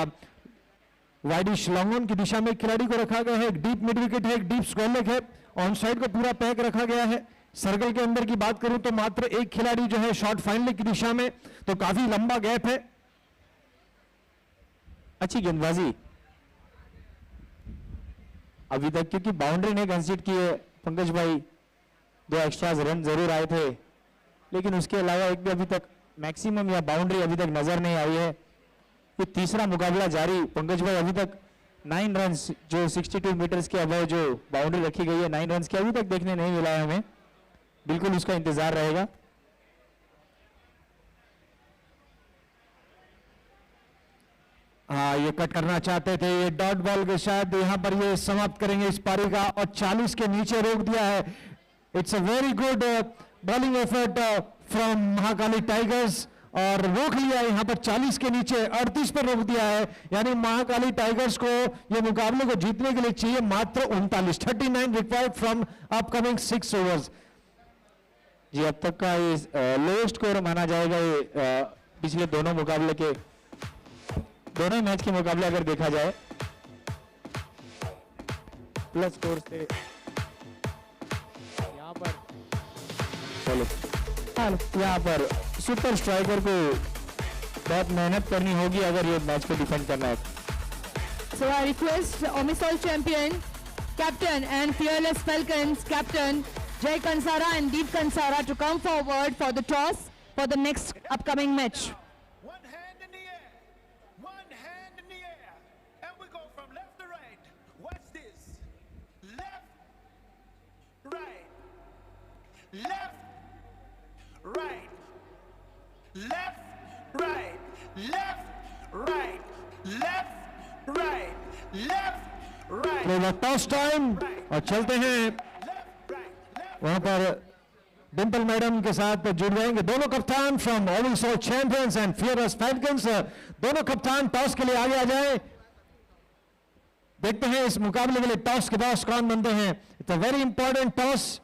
वाइडिश लॉन्ग ऑन की दिशा में खिलाड़ी को रखा गया है, एक डीप मिड विकेट है, एक डीप स्क्वायर लेग है। ऑन साइड को पूरा पैक रखा गया है। सर्कल के अंदर की बात करूं तो मात्र एक खिलाड़ी जो है शॉर्ट फाइनल की दिशा में, तो काफी लंबा गैप है। अच्छी गेंदबाजी अभी तक, क्योंकि बाउंड्री नहीं कंसीड की है पंकज भाई। 2 एक्स्ट्राज रन जरूर आए थे, लेकिन उसके अलावा एक भी अभी तक मैक्सिमम या बाउंड्री अभी तक नजर नहीं आई है। ये तीसरा मुकाबला जारी पंकज भाई। अभी तक 9 रन्स जो 62 मीटर्स के अबव जो बाउंड्री रखी गई है, 9 रन्स के अभी तक देखने नहीं मिला है हमें। बिल्कुल उसका इंतजार रहेगा। हाँ, ये कट करना चाहते थे, ये डॉट बॉल के शायद यहां पर ये समाप्त करेंगे इस पारी का, और 40 के नीचे रोक दिया है। It's a very good bowling effort from Mahakali tigers, और रोक लिया है यहां पर 40 के नीचे, 38 पर रोक दिया है। यानी महाकाली टाइगर्स को ये मुकाबले को जीतने के लिए चाहिए मात्र 39 रिक्वायर्ड फ्रॉम अपकमिंग 6 ओवर्स। जी अब तक का ये लोएस्ट स्कोर माना जाएगा ये पिछले दोनों मुकाबले के, दोनों मैच के मुकाबले अगर देखा जाए। प्लस स्कोर से यहाँ पर चलो यहाँ पर सुपर स्ट्राइकर को बहुत मेहनत करनी होगी अगर ये मैच को डिफेंड करना है। So I request Omisol champion, captain and fearless Falcons captain Jay Kansara and Deep Kansara to come forward for the toss for the next upcoming match. One hand in the air. One hand in the air. And we go from left to right. Watch this. Left. Right. Left. Right. Left. Right. Left. Right. Left. Right. Left. Right. Toss time, और चलते हैं वहां पर Dimple madam के साथ जुड़ जाएंगे दोनों कप्तान from Omisol Champions and Fearless Falcons. दोनों कप्तान टॉस के लिए आगे आ जाए। देखते हैं इस मुकाबले के लिए टॉस के बॉस कौन बनते हैं। It's a very important toss.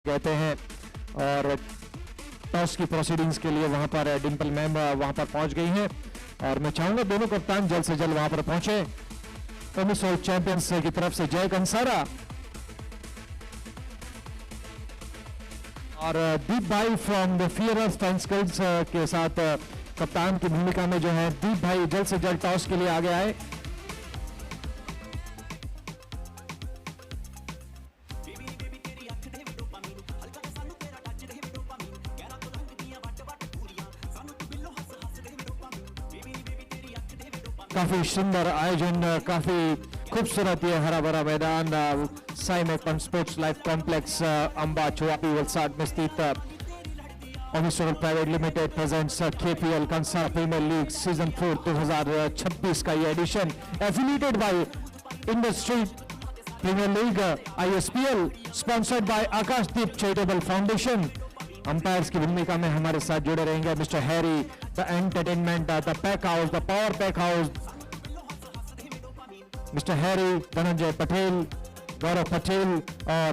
कहते हैं, और टॉस की प्रोसीडिंग्स के लिए वहां पर डिंपल मैम वहां पर पहुंच गई हैं, और मैं चाहूंगा दोनों कप्तान जल्द से जल्द वहां पर पहुंचे। ओमिसोल चैंपियंस की तरफ से जय कंसारा और दीप भाई फ्रॉम द फियरलेस फैल्कन्स के साथ कप्तान की भूमिका में जो है दीप भाई जल्द से जल्द टॉस के लिए आगे आए। काफी सुंदर आयोजन, काफी खूबसूरत ये हरा भरा मैदान साई मेपन स्पोर्ट्स लाइफ कॉम्प्लेक्स अंबा चौआपी वलसाड में स्थित Omisol Private Limited presents KPL Kansara Premier League season 4 2026 का ये edition affiliated by Industry Premier League ISPL sponsored by Akashdeep Charitable Foundation. Umpires की भूमिका में हमारे साथ जुड़े रहेंगे mister Harry, the entertainment, the pack house, the power pack house, mister Harry, Dhananjay Patel, Gaurav Patel और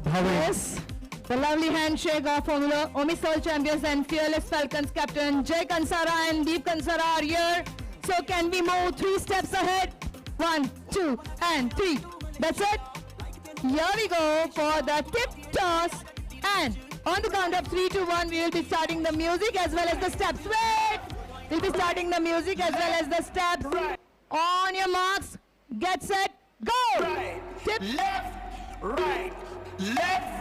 Bhave. Yes, the lovely handshake of Omisol champions and fearless Falcons captain Jay Kansara and Deep Kansara are here. So can we move 3 steps ahead? 1, 2, and 3. That's it. Here we go for the tip toss, and on the count of 3 to 1, we will be starting the music as well as the steps. Wait! We'll be starting the music as well as the steps. On your marks, get set, go! Right, Tip. left, right, left,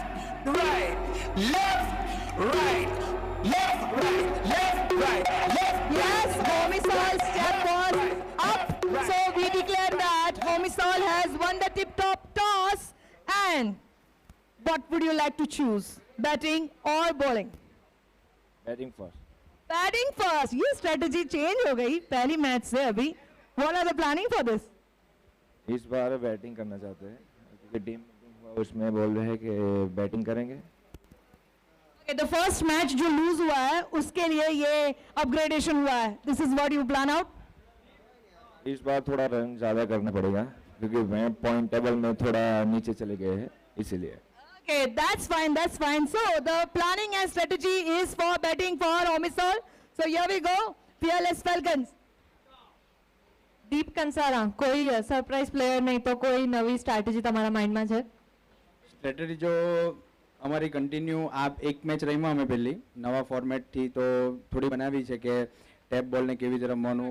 right, left, right, left, right, left, right, left. Yes, Homisol step was up. So we declare that Homisol has won the tip-top toss. And what would you like to choose? Batting or bowling? Batting first. Batting first. ये strategy change हो गई पहली match से अभी. What are the planning for this? इस बार batting करना चाहते हैं क्योंकि टीम मीटिंग हुआ उसमें बोल रहे हैं कि बैटिंग करेंगे। Okay, the first match जो lose हुआ है उसके लिए ये upgradation हुआ है. This is what you plan out? इस बार थोड़ा रन ज़्यादा करना पड़ेगा क्योंकि मैं पॉइंट टेबल में थोड़ा नीचे चले गए हैं इसीलिए। Okay, that's fine, that's fine. So the planning and strategy is for batting for Omisol. So here we go, fearless Falcons. દીપ કંસારા કોઈ સરપ્રાઈઝ પ્લેયર નહીં તો કોઈ નવી સ્ટ્રેટેજી તમારા માઇન્ડમાં છે? સ્ટ્રેટેજી જો અમારી કન્ટિન્યુ આ એક મેચ રમ્યા અમે પહેલી નવા ફોર્મેટથી તો થોડી બનાવી છે કે ટેપ બોલને કેવી રીતે રમવાનું,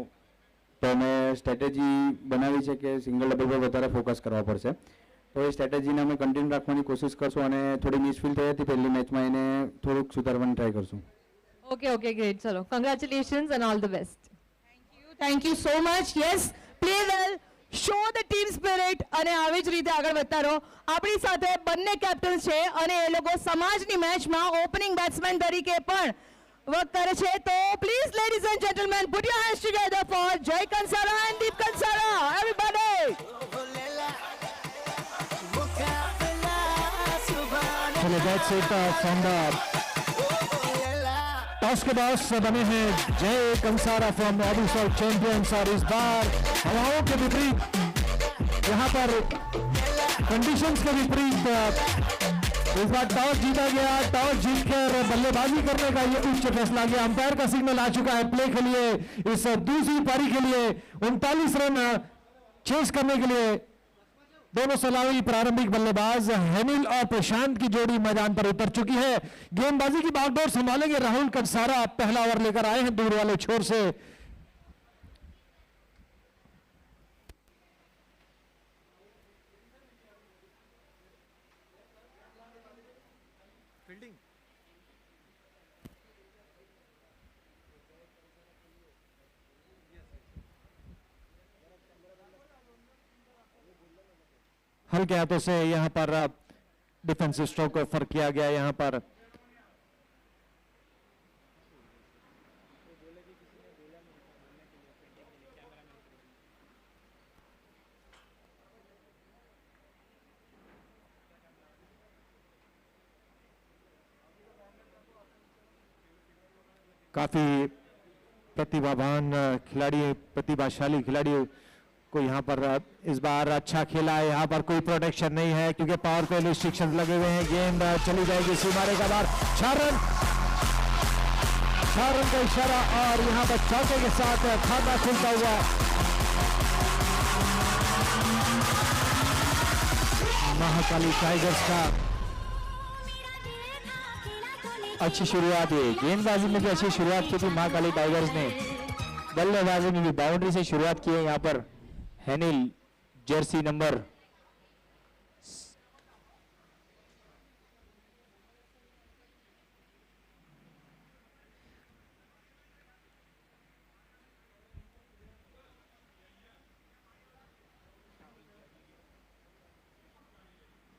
તો અમે સ્ટ્રેટેજી બનાવી છે કે સિંગલ ડબલ પર વધારે ફોકસ કરવા પડશે. તો એ સ્ટ્રેટેજીને અમે કન્ટિન્યુ રાખવાની કોશિશ કરશું અને થોડી મિસફીલ થઈ હતી પહેલી મેચમાં એને થોડુંક સુધારવાની ટ્રાય કરશું. ઓકે ઓકે ગ્રેટ, ચલો કંગ્રેચ્યુલેશન્સ and all the best. Thank you so much. Yes, play well, show the team spirit અને આવી જ રીતે આગળ વધતા રહો. આપણી સાથે બંને કેપ્ટન છે અને એ લોકો સમાજની મેચમાં ઓપનિંગ બેટ્સમેન તરીકે પણ વર્ક કરે છે. તો please ladies and gentleman put your hands together for Jay Kansara and Deep Kansara. Everybody. चलो that's it from the toss के बॉस बने हैं जय कंसारा फ्रॉम ओमिसोल चैंपियंस। और इस बार हवाओं के विपरीत, यहाँ पर कंडीशंस के विपरीत इस बार टॉस जीता गया। टॉस जीतकर बल्लेबाजी करने का ये उच्च फैसला गया। अंपायर का सिग्नल आ चुका है प्ले के लिए। इस दूसरी पारी के लिए 39 रन चेस करने के लिए दोनों सलामी प्रारंभिक बल्लेबाज हेनिल और प्रशांत की जोड़ी मैदान पर उतर चुकी है। गेंदबाजी की बागडोर संभालेंगे राहुल कंसारा, पहला ओवर लेकर आए हैं दूर वाले छोर से। ફિલ્ડિંગ हल्के हाथों से यहां पर डिफेंसिव स्ट्रोक को फर्क किया गया। यहां पर काफी प्रतिभावान खिलाड़ी, प्रतिभाशाली खिलाड़ी को यहाँ पर इस बार अच्छा खेला है। यहाँ पर कोई प्रोटेक्शन नहीं है क्योंकि पावर पे रिस्ट्रिक्शंस लगे हुए हैं। गेंद चली जाएगी सीमारे का बार, 6 रन का इशारा और यहाँ पर चौके के साथ खाता खुलता हुआ महाकाली टाइगर्स का। अच्छी शुरुआत हुई, गेंदबाजी में भी अच्छी शुरुआत की थी महाकाली टाइगर्स ने। बल्लेबाजी में भी बाउंड्री से शुरुआत की है यहाँ पर हेनिल, जर्सी नंबर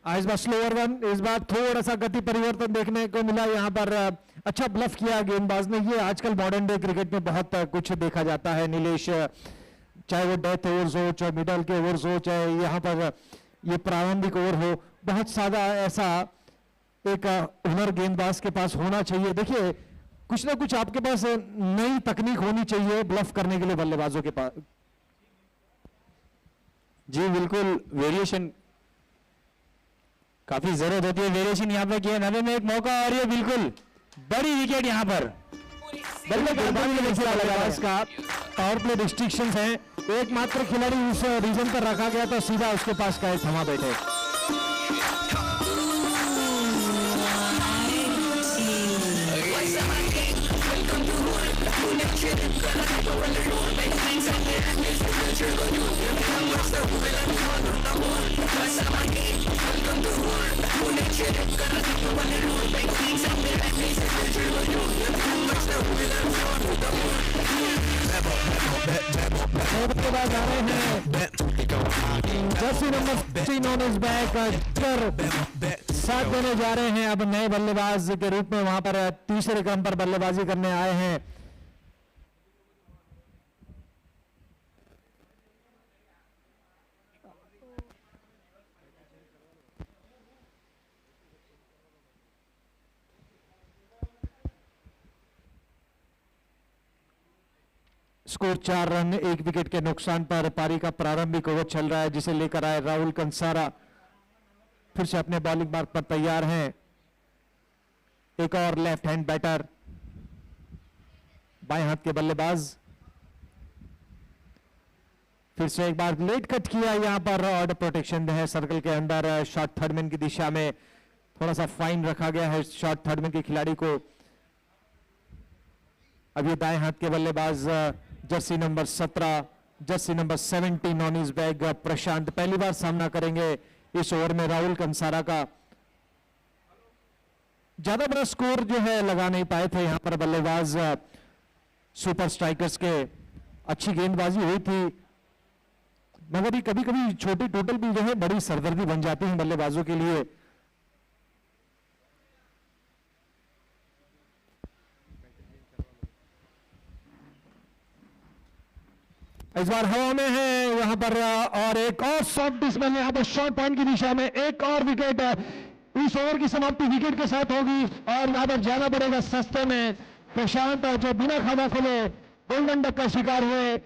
इस बार स्लोअर वन, इस बार थोड़ा सा गति परिवर्तन देखने को मिला यहाँ पर। अच्छा ब्लफ किया गेंदबाज ने। ये आजकल मॉडर्न डे क्रिकेट में बहुत कुछ देखा जाता है नीलेश, चाहे वो डेथ ओवर्स हो, चाहे मिडल के ओवर्स हो, चाहे यहाँ पर ये प्रारंभिक ओवर हो, बहुत सारा ऐसा एक हुनर गेंदबाज के पास होना चाहिए। देखिए कुछ ना कुछ आपके पास नई तकनीक होनी चाहिए ब्लफ करने के लिए बल्लेबाजों के पास। जी बिल्कुल, वेरिएशन काफी जरूरत होती है, वेरिएशन यहाँ पर किया नवे में एक मौका, और ये बिल्कुल बड़ी विकेट यहाँ पर। बल्लेबाज का पावर प्ले रिस्ट्रिक्शन है, एकमात्र खिलाड़ी उस रीजन पर रखा गया तो सीधा उसके पास का थमा बैठे। के बाद आ रहे हैं Jersey number 16 on is back, साथ देने जा रहे हैं अब नए बल्लेबाज के रूप में। वहां पर तीसरे क्रम पर बल्लेबाजी करने आए हैं स्कोर 4 रन 1 विकेट के नुकसान पर। पारी का प्रारंभिक ओवर चल रहा है जिसे लेकर आए राहुल कंसारा, फिर से अपने बॉलिंग मार्ग पर तैयार हैं। एक और लेफ्ट हैंड बैटर, बाएं हाथ के बल्लेबाज, फिर से एक बार लेट कट किया यहां पर। ऑर्डर प्रोटेक्शन है सर्कल के अंदर, शॉर्ट थर्डमैन की दिशा में थोड़ा सा फाइन रखा गया है शॉर्ट थर्डमैन के खिलाड़ी को। अब ये दाएं हाथ के बल्लेबाज jersey number 17, jersey number 17 on his bag Prashant पहली बार सामना करेंगे इस ओवर में राहुल कंसारा का। ज्यादा बड़ा स्कोर जो है लगा नहीं पाए थे यहां पर बल्लेबाज सुपर स्ट्राइकर्स के। अच्छी गेंदबाजी हुई थी मगर ये कभी कभी छोटी टोटल भी जो है बड़ी सरदर्दी बन जाती है बल्लेबाजों के लिए। इस बार हवा में है यहां पर और एक और शॉट डिसमिस यहां पर शॉर्ट पॉइंट की दिशा में एक और विकेट। इस ओवर की समाप्ति विकेट के साथ होगी और यहां पर जाना पड़ेगा सस्ते में। प्रशांत जो बिना खाना खोले गोल्डन डक का शिकार हुए।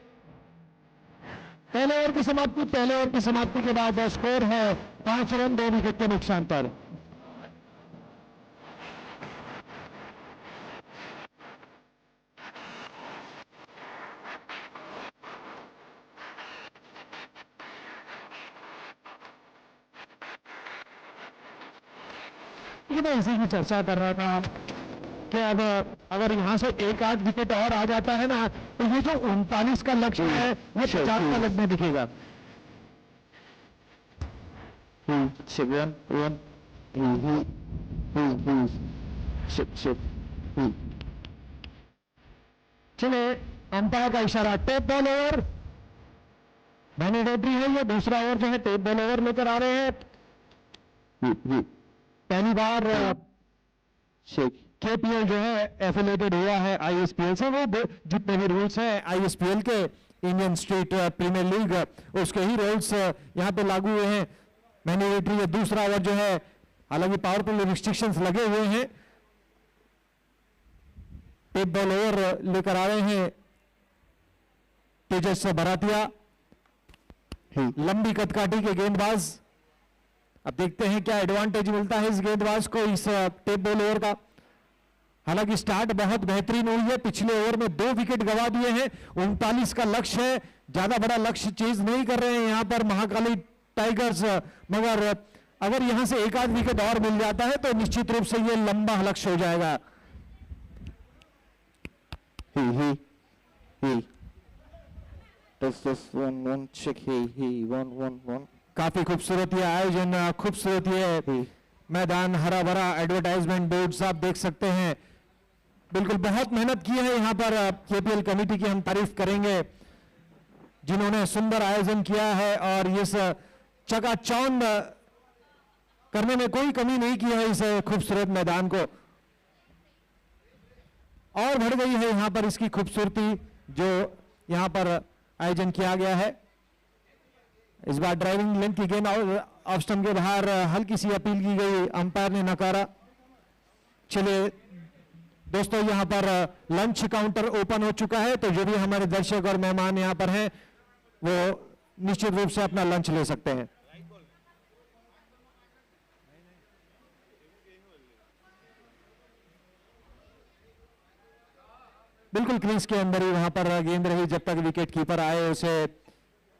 पहले ओवर की समाप्ति के बाद स्कोर है 5 रन 2 विकेट के नुकसान पर। मैं इसी की चर्चा कर रहा था कि अब अगर यहां से एक आध विकेट और आ जाता है ना तो ये जो 39 का लक्ष्य है वो 50 का लगने दिखेगा। चले अंपायर का इशारा, टेप बॉल ओवर मैंडेटरी है। ये दूसरा ओवर जो है टेप बॉल ओवर लेकर आ रहे हैं। पहली बार केपीएल जो है एफिलेटेड हुआ है आईएसपीएल से। वो जितने भी रूल्स हैं आईएसपीएल के, इंडियन स्टेट प्रीमियर लीग, उसके ही रूल्स यहां पे लागू हुए हैं। मैंडेटरी ये दूसरा ओवर जो है, हालांकि पावर प्ले रिस्ट्रिक्शंस लगे हुए हैं। टेप बॉल ओवर लेकर आ रहे हैं तेजस बरातिया, लंबी कदकाठी के गेंदबाज। अब देखते हैं क्या एडवांटेज मिलता है इस गेंदबाज को इस टेप बॉल ओवर का। हालांकि स्टार्ट बहुत बेहतरीन हुई है, पिछले ओवर में 2 विकेट गंवा दिए हैं। 39 का लक्ष्य है, ज्यादा बड़ा लक्ष्य चेज नहीं कर रहे हैं यहां पर महाकाली टाइगर्स, मगर अगर यहां से एक आध विकेट और मिल जाता है तो निश्चित रूप से ये लंबा लक्ष्य हो जाएगा। काफी खूबसूरत ये आयोजन, खूबसूरत ये मैदान, हरा भरा, एडवर्टाइजमेंट बोर्ड्स आप देख सकते हैं। बिल्कुल बहुत मेहनत की है यहाँ पर केपीएल कमेटी की हम तारीफ करेंगे जिन्होंने सुंदर आयोजन किया है और इस चकाचौंध करने में कोई कमी नहीं की है इस खूबसूरत मैदान को। और बढ़ गई है यहां पर इसकी खूबसूरती जो यहां पर आयोजन किया गया है। इस बार ड्राइविंग लेंथ की गेंद ऑफ स्टंप के बाहर हल्की सी अपील की गई, अंपायर ने नकारा। चलिए दोस्तों, यहां पर लंच काउंटर ओपन हो चुका है, तो जो भी हमारे दर्शक और मेहमान यहां पर हैं वो निश्चित रूप से अपना लंच ले सकते हैं। बिल्कुल क्रीज के अंदर ही वहां पर गेंद रही जब तक विकेट कीपर आए, उसे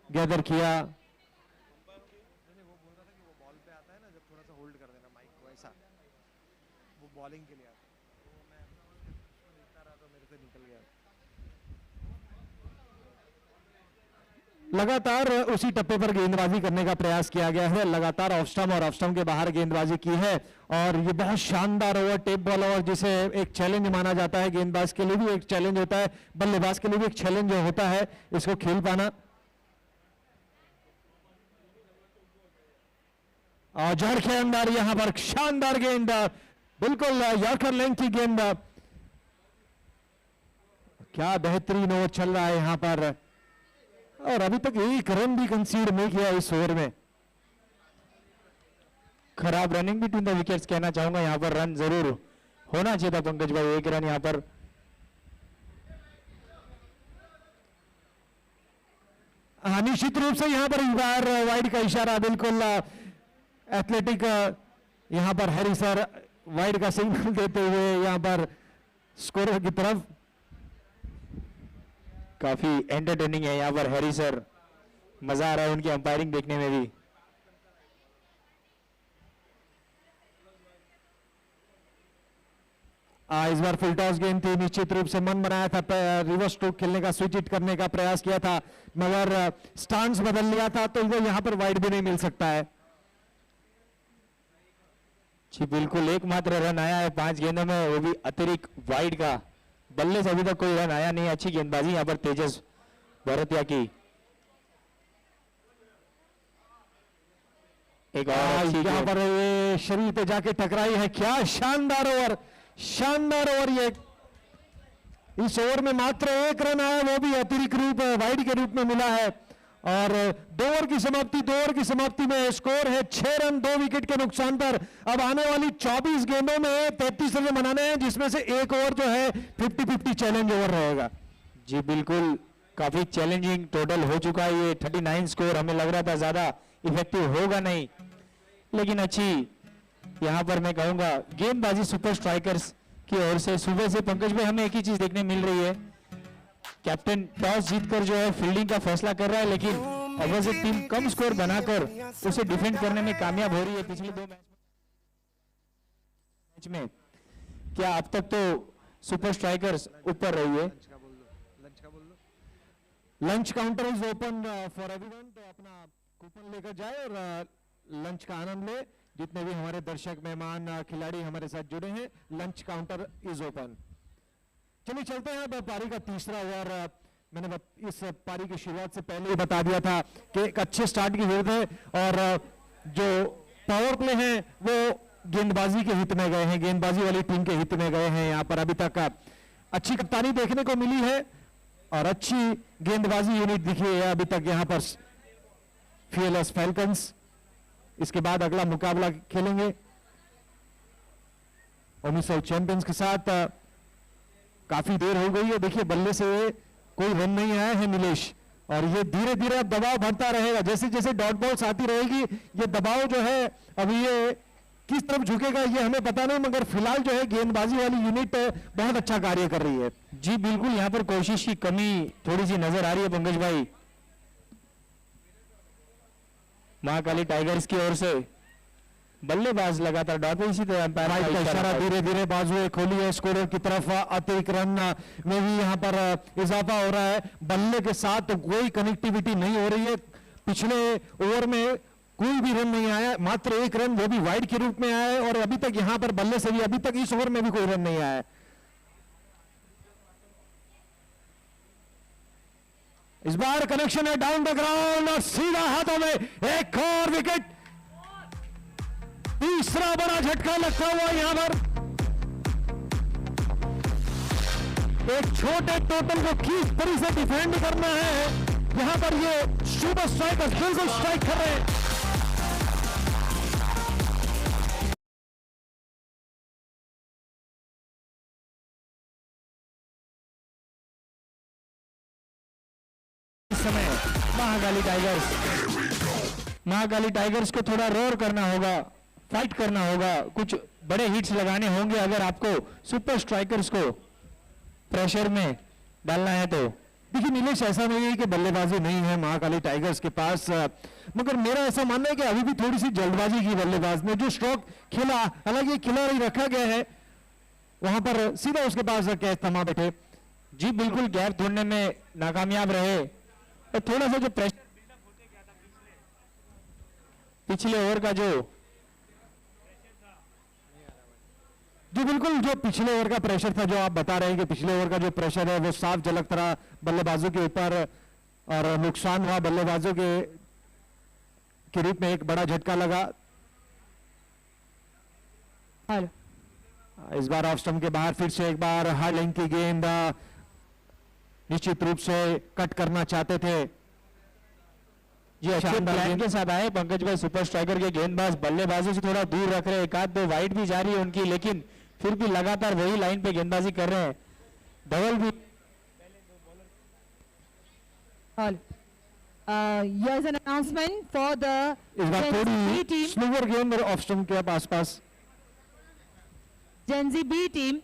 गैदर किया। बॉलिंग के लिए आता है, तो मैं उसको देखता रहा तो मेरे से निकल गया। लगातार उसी टप्पे पर गेंदबाजी करने का प्रयास किया गया है, लगातार ऑफ स्टंप और ऑफ स्टंप के बाहर गेंदबाजी की है। और ये बहुत शानदार ओवर, टेप बॉल ओवर, जिसे एक चैलेंज माना जाता है। गेंदबाज के लिए भी एक चैलेंज होता है, बल्लेबाज के लिए भी एक चैलेंज होता है इसको खेल पाना। और जड़ के अंदर यहां पर शानदार गेंद, बिल्कुल यॉर्कर लेंथ की गेंद। क्या बेहतरीन ओवर चल रहा है यहां पर, और अभी तक एक रन भी कंसीड नहीं किया इस ओवर में। खराब रनिंग बिटवीन द विकेट्स कहना चाहूंगा, यहां पर रन जरूर होना चाहिए था पंकज भाई, एक रन यहां पर। हाँ, निश्चित रूप से यहां पर इस बार वाइड का इशारा, बिल्कुल एथलेटिक यहां पर हैरी सर वाइड का सिग्नल देते हुए यहां पर स्कोर की तरफ। काफी एंटरटेनिंग है यहाँ पर हैरी सर, मजा आ रहा है उनकी अंपायरिंग देखने में भी। इस बार फुल टॉस गेंद थी, निश्चित रूप से मन बनाया था, रिवर्स स्ट्रोक खेलने का, स्विच हिट करने का प्रयास किया था, मगर स्टांस बदल लिया था, तो वो यहां पर वाइड भी नहीं मिल सकता है। जी बिल्कुल, एकमात्र रन आया है 5 गेंदों में, वो भी अतिरिक्त वाइड का। बल्ले से अभी तक कोई रन आया नहीं। अच्छी गेंदबाजी यहाँ पर तेजस भरतिया की। एक और यहाँ पर ये शरीर पे जाके टकराई है, क्या शानदार ओवर, शानदार ओवर। ये इस ओवर में मात्र एक रन आया, वो भी अतिरिक्त रूप वाइड के रूप में मिला है। और 2 ओवर की समाप्ति में स्कोर है 6 रन 2 विकेट के नुकसान पर। अब आने वाली 24 गेंदों में 33 रन बनाने हैं, जिसमें से एक ओवर जो है 50-50 चैलेंज ओवर रहेगा। जी बिल्कुल, काफी चैलेंजिंग टोटल हो चुका है ये 39 स्कोर। हमें लग रहा था ज्यादा इफेक्टिव होगा नहीं, लेकिन अच्छी यहाँ पर मैं कहूंगा गेंदबाजी सुपर स्ट्राइकर्स की ओर से। सुबह से पंकज भाई हमें एक ही चीज देखने मिल रही है, कैप्टन टॉस जीतकर जो है फील्डिंग का फैसला कर रहा है, लेकिन अपोजिट टीम कम स्कोर बनाकर उसे डिफेंड करने में कामयाब हो रही है पिछले 2 मैच में। क्या अब तक तो सुपर स्ट्राइकर्स ऊपर रही है। Lunch counter is open for everyone, तो अपना कूपन लेकर जाए और लंच का आनंद ले। जितने भी हमारे दर्शक, मेहमान, खिलाड़ी हमारे साथ जुड़े हैं, लंच काउंटर इज ओपन। चलिए चलते हैं अब पारी का तीसरा ओवर। मैंने इस पारी की शुरुआत से पहले ही बता दिया था कि एक अच्छे स्टार्ट की जरूरत है, और जो पावर प्ले हैं वो गेंदबाजी के हित में गए हैं, गेंदबाजी वाली टीम के हित में गए हैं। यहाँ पर अभी तक अच्छी कप्तानी देखने को मिली है और अच्छी गेंदबाजी यूनिट दिखी है अभी तक यहाँ पर फीएलएस फैल्कन्स। इसके बाद अगला मुकाबला खेलेंगे ओमिसल चैंपियंस के साथ। काफी देर हो गई है, देखिए बल्ले से कोई रन नहीं आया है नीलेश, और ये धीरे धीरे अब दबाव बढ़ता रहेगा। जैसे जैसे डॉट बॉल्स आती रहेगी, ये दबाव जो है अभी ये किस तरफ झुकेगा ये हमें पता नहीं, मगर फिलहाल जो है गेंदबाजी वाली यूनिट बहुत अच्छा कार्य कर रही है। जी बिल्कुल, यहाँ पर कोशिश की कमी थोड़ी सी नजर आ रही है पंकज भाई महाकाली टाइगर्स की ओर से। बल्लेबाज लगातार डॉट, इसी तरह राइट का इशारा, धीरे धीरे बाजुएं खोली है स्कोरर की तरफ। अतिरिक्त रन में भी यहाँ पर इजाफा हो रहा है। बल्ले के साथ तो कोई कनेक्टिविटी नहीं हो रही है। पिछले ओवर में कोई भी रन नहीं आया, मात्र एक रन, वो भी वाइड के रूप में आया है। और अभी तक यहाँ पर बल्ले से भी अभी तक इस ओवर में भी कोई रन नहीं आया है। इस बार कनेक्शन है डाउन द ग्राउंड और सीधा हाथों में एक और विकेट। तीसरा बड़ा झटका लगता हुआ यहां पर एक छोटे टोटल को किस तरह से डिफेंड करना है, यहां पर ये सुपर स्ट्राइकर्स बिल्कुल स्ट्राइक कर रहे हैं। इस समय महाकाली टाइगर्स को थोड़ा रोर करना होगा, फाइट करना होगा, कुछ बड़े हिट्स लगाने होंगे अगर आपको सुपर स्ट्राइकर्स को प्रेशर में डालना है तो। देखिए नीलेश, ऐसा नहीं है कि बल्लेबाजी नहीं है महाकाली टाइगर्स के पास, मगर मेरा ऐसा मानना है कि अभी भी थोड़ी सी जल्दबाजी की बल्लेबाज ने। जो स्ट्रोक खेला, हालांकि खिलाड़ी रखा गया है वहां पर, सीधा उसके पास कैच थमा बैठे। जी बिल्कुल, गैप ढूंढने में नाकामयाब रहे और थोड़ा सा जो प्रेशर पिछले ओवर का जो बिल्कुल जो पिछले ओवर का प्रेशर था, जो आप बता रहे हैं कि पिछले ओवर का जो प्रेशर है वो साफ झलकता रहा बल्लेबाजों के ऊपर और नुकसान हुआ बल्लेबाजों के रूप में। एक बड़ा झटका लगा इस बार ऑफ स्टंप के बाहर। फिर से एक बार हार्ड लाइन की गेंद, निश्चित रूप से कट करना चाहते थे। जी अच्छे प्लान के साथ आए पंकज भाई, सुपर स्ट्राइकर के गेंदबाज बल्लेबाजों से थोड़ा दूर रख रहे हैं, एक आध दो वाइड भी जा रही है उनकी, लेकिन फिर भी लगातार वही लाइन पे गेंदबाजी कर रहे हैं। धवल भी here's an announcement for the इस बार Gen Z थोड़ी team. स्लोवर गेंद ऑफ स्टंप के आसपास। Gen Z B team.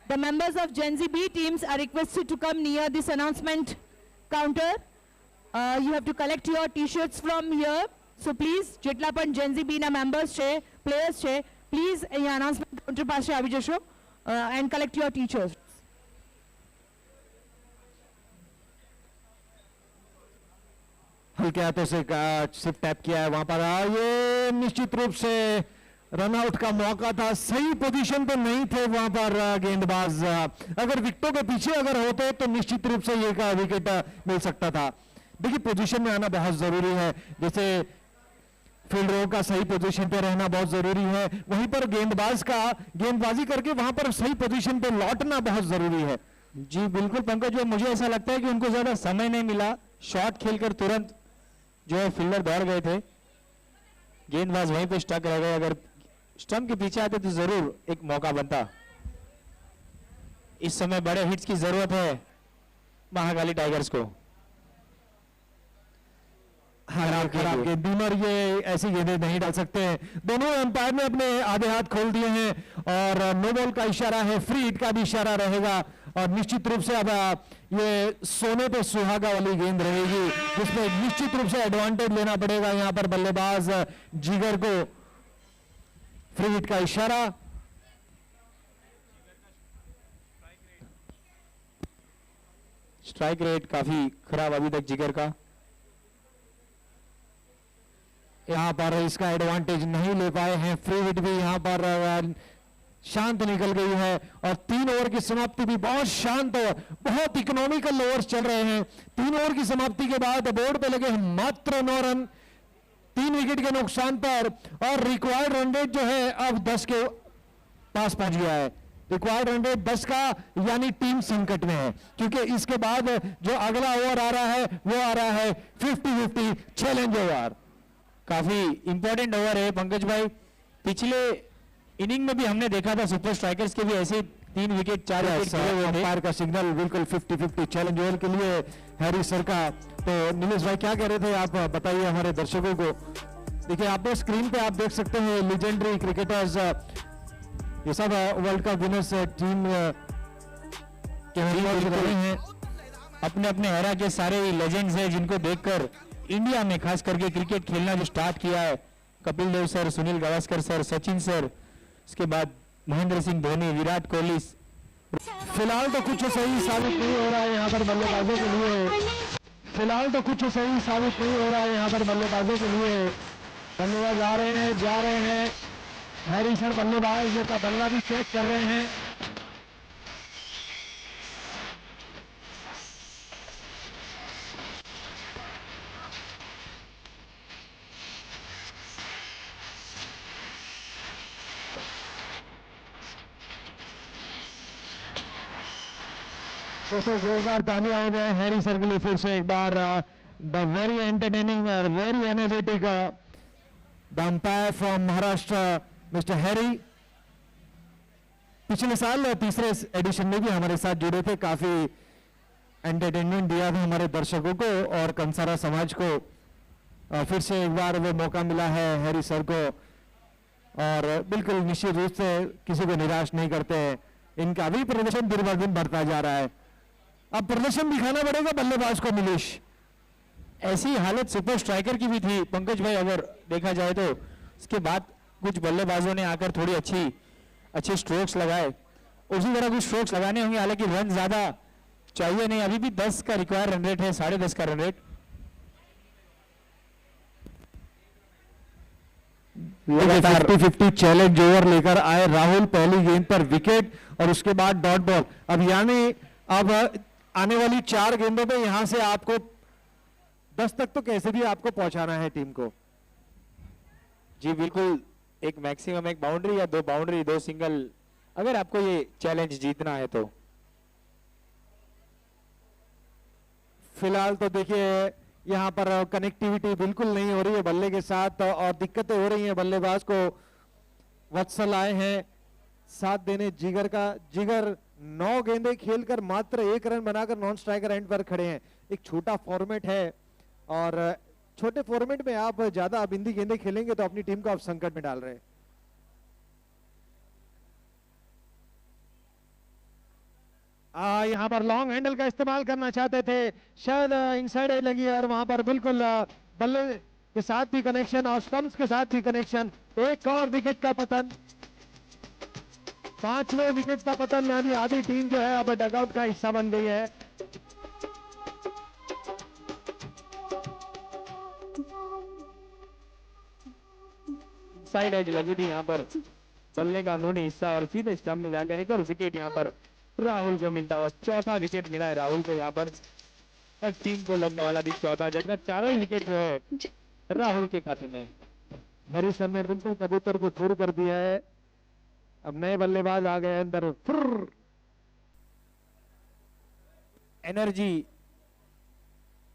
The members of Gen Z B teams are requested to come near this announcement counter. You have to collect your T-shirts from here. So please, જેટલા પણ Gen Z B ના members છે, players છે, please અહીંયા announcement counter પાસે આવી જશો and collect your T-shirts. हल्के हाथों से सिर्फ टैप किया है वहां पर। ये निश्चित रूप से रनआउट का मौका था, सही पोजीशन पे नहीं थे वहां पर गेंदबाज। अगर विकेटों के पीछे अगर होते तो निश्चित रूप से ये का विकेट मिल सकता था। देखिए पोजीशन में आना बहुत जरूरी है, जैसे फील्डरों का सही पोजीशन पे रहना बहुत जरूरी है, वहीं पर गेंदबाज का गेंदबाजी करके वहां पर सही पोजीशन पे लौटना बहुत जरूरी है। जी बिल्कुल पंकज भाई, मुझे ऐसा लगता है कि उनको ज्यादा समय नहीं मिला, शॉट खेलकर तुरंत जो है फील्डर दौड़ गए थे, गेंदबाज वहीं पे स्टक रह गए। अगर स्टंप के पीछे आते तो जरूर एक मौका बनता। इस समय बड़े हिट्स की जरूरत है महाकाली टाइगर्स को। खराब गेंदर ये ऐसी गेंदें नहीं डाल सकते हैं। दोनों अंपायर ने अपने आधे हाथ खोल दिए हैं और नो बॉल का इशारा है, फ्री हिट का भी इशारा रहेगा और निश्चित रूप से अब ये सोने पे सुहागा वाली गेंद रहेगी, जिसमें निश्चित रूप से एडवांटेज लेना पड़ेगा यहाँ पर बल्लेबाज जिगर को। फ्री हिट का इशारा, स्ट्राइक रेट काफी खराब अभी तक जिगर का। यहाँ पर इसका एडवांटेज नहीं ले पाए हैं। फ्री हिट भी यहाँ पर शांत निकल गई है और 3 ओवर की समाप्ति भी बहुत शांत और बहुत इकोनॉमिकल ओवर्स चल रहे हैं। 3 ओवर की समाप्ति के बाद बोर्ड पे लगे हैं मात्र 9 रन, 3 विकेट के नुकसान पर और रिक्वायर्ड रन रेट जो है अब 10 के पास पहुंच गया है। रिक्वायर्ड रन रेट 10 का, यानी टीम संकट में है, क्योंकि इसके बाद जो अगला ओवर आ रहा है वो आ रहा है 50-50 चैलेंज ओवर। काफी इंपॉर्टेंट ओवर है पंकज भाई। पिछले इनिंग में भी हमने देखा था सुपर स्ट्राइकर्स के भी ऐसे 3 विकेट 4 विकेट गिरे हुए थे। अंपायर का सिग्नल बिल्कुल 50-50 चैलेंज ओवर के लिए हैरी सर का। तो नीलेश भाई क्या कह रहे थे आप, बताइए हमारे दर्शकों को। देखिए आपने स्क्रीन पे आप देख सकते हैं लीजेंडरी क्रिकेटर्स, ये सब वर्ल्ड कप विनर्स टीम के रहे हैं। अपने अपने एरा के सारे लेजेंड्स हैं जिनको देखकर इंडिया में खास करके क्रिकेट खेलना जो स्टार्ट किया है, Kapil Dev sir, Sunil Gavaskar sir, Sachin sir, उसके बाद महेंद्र सिंह धोनी, विराट कोहली। फिलहाल तो कुछ सही साबित नहीं हो रहा है यहाँ पर बल्लेबाजों के लिए। फिलहाल तो कुछ सही साबित नहीं हो रहा है यहाँ पर बल्लेबाजों के लिए। बल्लेबाज आ रहे हैं, जा रहे हैं। हैरी सर बल्लेबाज का बल्ला भी चेक कर रहे हैं। तो जोरदार तालियां हो जाए हैरी सर के लिए फिर से एक बार the very entertaining very energetic the umpire from Maharashtra mister Harry पिछले साल तीसरे एडिशन में भी हमारे साथ जुड़े थे, काफी एंटरटेनमेंट दिया था हमारे दर्शकों को और कंसारा समाज को। फिर से एक बार वो मौका मिला है हैरी सर को और बिल्कुल निश्चित रूप से किसी को निराश नहीं करते। इनका भी प्रदर्शन दिन ब दिन बढ़ता जा रहा है। अब प्रदर्शन दिखाना पड़ेगा बल्लेबाज को नीलेश। ऐसी हालत सुपर स्ट्राइकर की भी थी पंकज भाई, अगर देखा जाए तो उसके बाद कुछ बल्लेबाजों ने आकर थोड़ी अच्छे स्ट्रोक्स लगाए, उसी तरह कुछ स्ट्रोक्स लगाने होंगे। हालांकि रन ज्यादा चाहिए नहीं, अभी भी 10 का रिक्वायर रन रेट है, 10.5 का रन रेट। लगातार 50-50 चैलेंज ओवर लेकर आए राहुल, पहली गेंद पर विकेट और उसके बाद डॉट बॉल। अब यानी अब आने वाली 4 गेंदों पे यहां से आपको 10 तक तो कैसे भी आपको पहुंचाना है टीम को। जी बिल्कुल, एक मैक्सिमम एक बाउंड्री या 2 बाउंड्री 2 सिंगल, अगर आपको ये चैलेंज जीतना है तो। फिलहाल तो देखिए यहां पर कनेक्टिविटी बिल्कुल नहीं हो रही है बल्ले के साथ और दिक्कतें हो रही हैं बल्लेबाज को। वत्सल आए हैं साथ देने जिगर 9 गेंदें खेलकर मात्र 1 रन बनाकर नॉन स्ट्राइकर एंड पर खड़े हैं। एक छोटा फॉर्मेट है और छोटे फॉर्मेट में आप ज्यादा अबिंदी गेंदें खेलेंगे तो अपनी टीम को आप संकट में डाल रहे हैं। यहाँ पर लॉन्ग हैंडल का इस्तेमाल करना चाहते थे, शायद इनसाइड एज लगी और वहां पर बिल्कुल बल्ले के साथ भी कनेक्शन और स्टंप्स के साथ भी कनेक्शन। एक और विकेट का पतन, 5वें विकेट का पतन, यानी आधी टीम जो है अब डगआउट का हिस्सा बन गई है। साइड एज लगी थी यहाँ पर बल्ले का अंदरूनी हिस्सा और सीधे स्टंप में जाकर एक और विकेट यहाँ पर राहुल को मिलता हुआ। 4था विकेट मिला है राहुल को यहाँ पर। टीम को लगने वाला भी 4था, जबकि 4 विकेट जो है राहुल के खाते में। हरी सर ने बिल्कुल कबूतर को दूर कर दिया है। अब नए बल्लेबाज आ गए अंदर। एनर्जी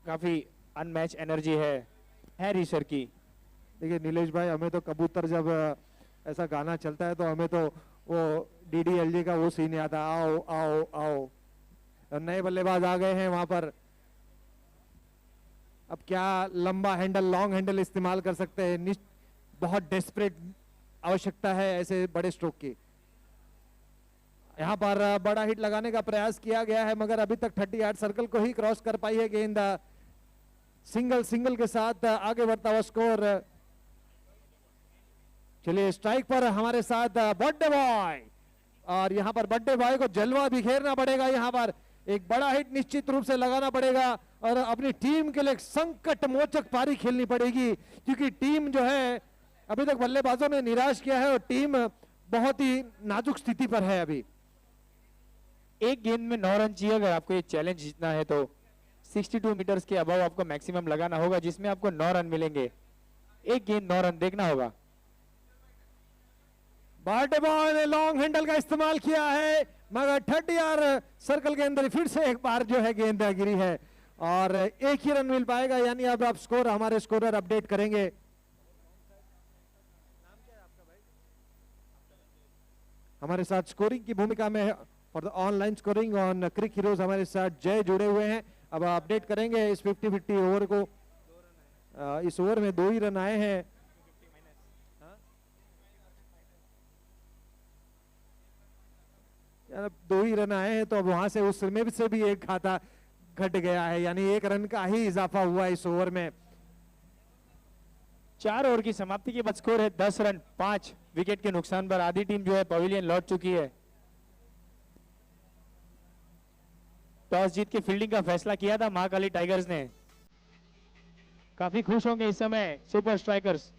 काफी अनमैच एनर्जी है हैरी सर की। देखिए नीलेश भाई, हमें तो कबूतर जब ऐसा गाना चलता है तो हमें तो वो DDLJ का वो सीन याद आता, आओ आओ आओ। नए बल्लेबाज आ गए हैं वहां पर। अब क्या लंबा हैंडल लॉन्ग हैंडल इस्तेमाल कर सकते हैं। बहुत डेस्परेट आवश्यकता है ऐसे बड़े स्ट्रोक की। यहाँ पर बड़ा हिट लगाने का प्रयास किया गया है मगर अभी तक 38 सर्कल को ही क्रॉस कर पाई है गेंद। सिंगल के साथ आगे बढ़ता हुआ स्कोर। चलिए स्ट्राइक पर हमारे साथ बर्थडे बॉय, और यहाँ पर बर्थडे बॉय को जलवा बिखेरना पड़ेगा। यहाँ पर एक बड़ा हिट निश्चित रूप से लगाना पड़ेगा और अपनी टीम के लिए एक संकट मोचक पारी खेलनी पड़ेगी, क्योंकि टीम जो है अभी तक बल्लेबाजों ने निराश किया है और टीम बहुत ही नाजुक स्थिति पर है। अभी एक गेंद में 9 रन चाहिए अगर आपको ये चैलेंज जीतना है तो 62 मीटर्स के अबाव आपको मैक्सिमम लगाना होगा, जिसमें आपको 9 रन मिलेंगे। एक गेंद 9 रन देखना होगा। बर्थडे बॉय ने लॉन्ग हैंडल का इस्तेमाल किया है मगर 30 सर्कल के अंदर फिर से एक बार जो है गेंद गिरी है और एक ही रन मिल पाएगा। यानी अब आप स्कोर हमारे स्कोरर अपडेट करेंगे। हमारे साथ स्कोरिंग की भूमिका में for the online scoring on CricHeroes हमारे साथ जय जुड़े हुए हैं। अब अपडेट करेंगे इस 50-50 ओवर को। इस ओवर में 2 ही रन आए हैं। यार 2 ही रन आए हैं तो अब वहां से उसमें से भी एक खाता घट गया है, यानी 1 रन का ही इजाफा हुआ इस ओवर में। 4 ओवर की समाप्ति के बाद स्कोर है 10 रन 5 विकेट के नुकसान पर। आधी टीम जो है पवेलियन लौट चुकी है। टॉस जीत के फील्डिंग का फैसला किया था महाकाली टाइगर्स ने। काफी खुश होंगे इस समय सुपर स्ट्राइकर्स।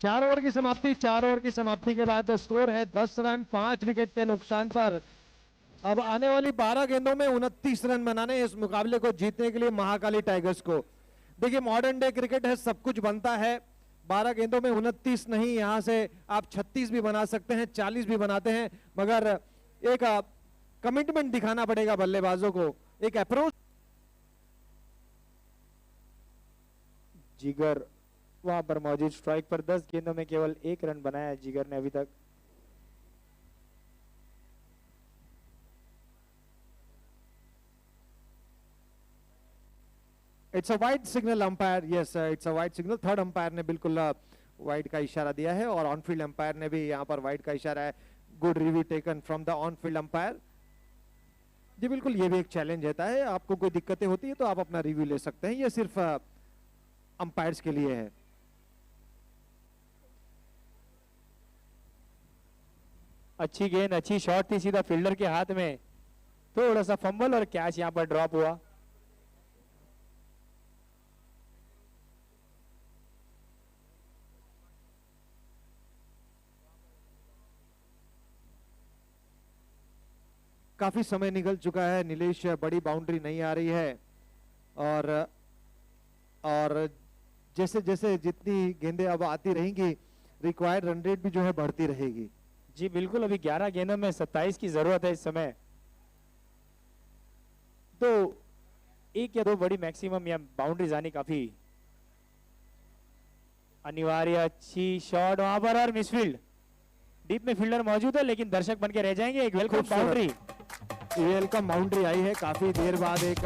4 ओवर की समाप्ति, 4 ओवर की समाप्ति के बाद स्कोर है 10 रन 5 विकेट के नुकसान पर। अब आने वाली 12 गेंदों में 29 रन बनाने हैं इस मुकाबले को जीतने के लिए महाकाली टाइगर्स को। देखिए मॉडर्न डे क्रिकेट है, सब कुछ बनता है। 12 गेंदों में 29 नहीं, यहां से आप 36 भी बना सकते हैं, 40 भी बनाते हैं, मगर एक कमिटमेंट दिखाना पड़ेगा बल्लेबाजों को, एक अप्रोच। जिगर वहां पर मौजूद, स्ट्राइक पर 10 गेंदों में केवल 1 रन बनाया है जिगर ने अभी तक। It's a wide signal umpire, yes it's a wide signal. Third umpire ने बिल्कुल वाइड का इशारा दिया है और ऑन फील्ड अंपायर ने भी यहाँ पर वाइड का इशारा है। Good review taken from the on field umpire. जी बिल्कुल, ये भी एक चैलेंज रहता है, आपको कोई दिक्कतें होती है तो आप अपना रिव्यू ले सकते हैं, ये सिर्फ अंपायर्स के लिए है। अच्छी गेंद, अच्छी शॉट थी, सीधा फील्डर के हाथ में, थोड़ा सा फंबल और कैच यहां पर ड्रॉप हुआ। काफी समय निकल चुका है नीलेश, बड़ी बाउंड्री नहीं आ रही है और जैसे जैसे जितनी गेंदें अब आती रहेंगी रिक्वायर्ड रन रेट भी जो है बढ़ती रहेगी। जी बिल्कुल, अभी 11 गेंदों में 27 की जरूरत है इस समय, तो 1 या 2 बड़ी मैक्सिमम या बाउंड्रीज आनी काफी अनिवार्य। अच्छी शॉट वहां पर और मिसफील्ड, डीप में फील्डर मौजूद है लेकिन दर्शक बनके रह जाएंगे। एक वेलकम बाउंड्री, वेलकम बाउंड्री आई है काफी देर बाद। एक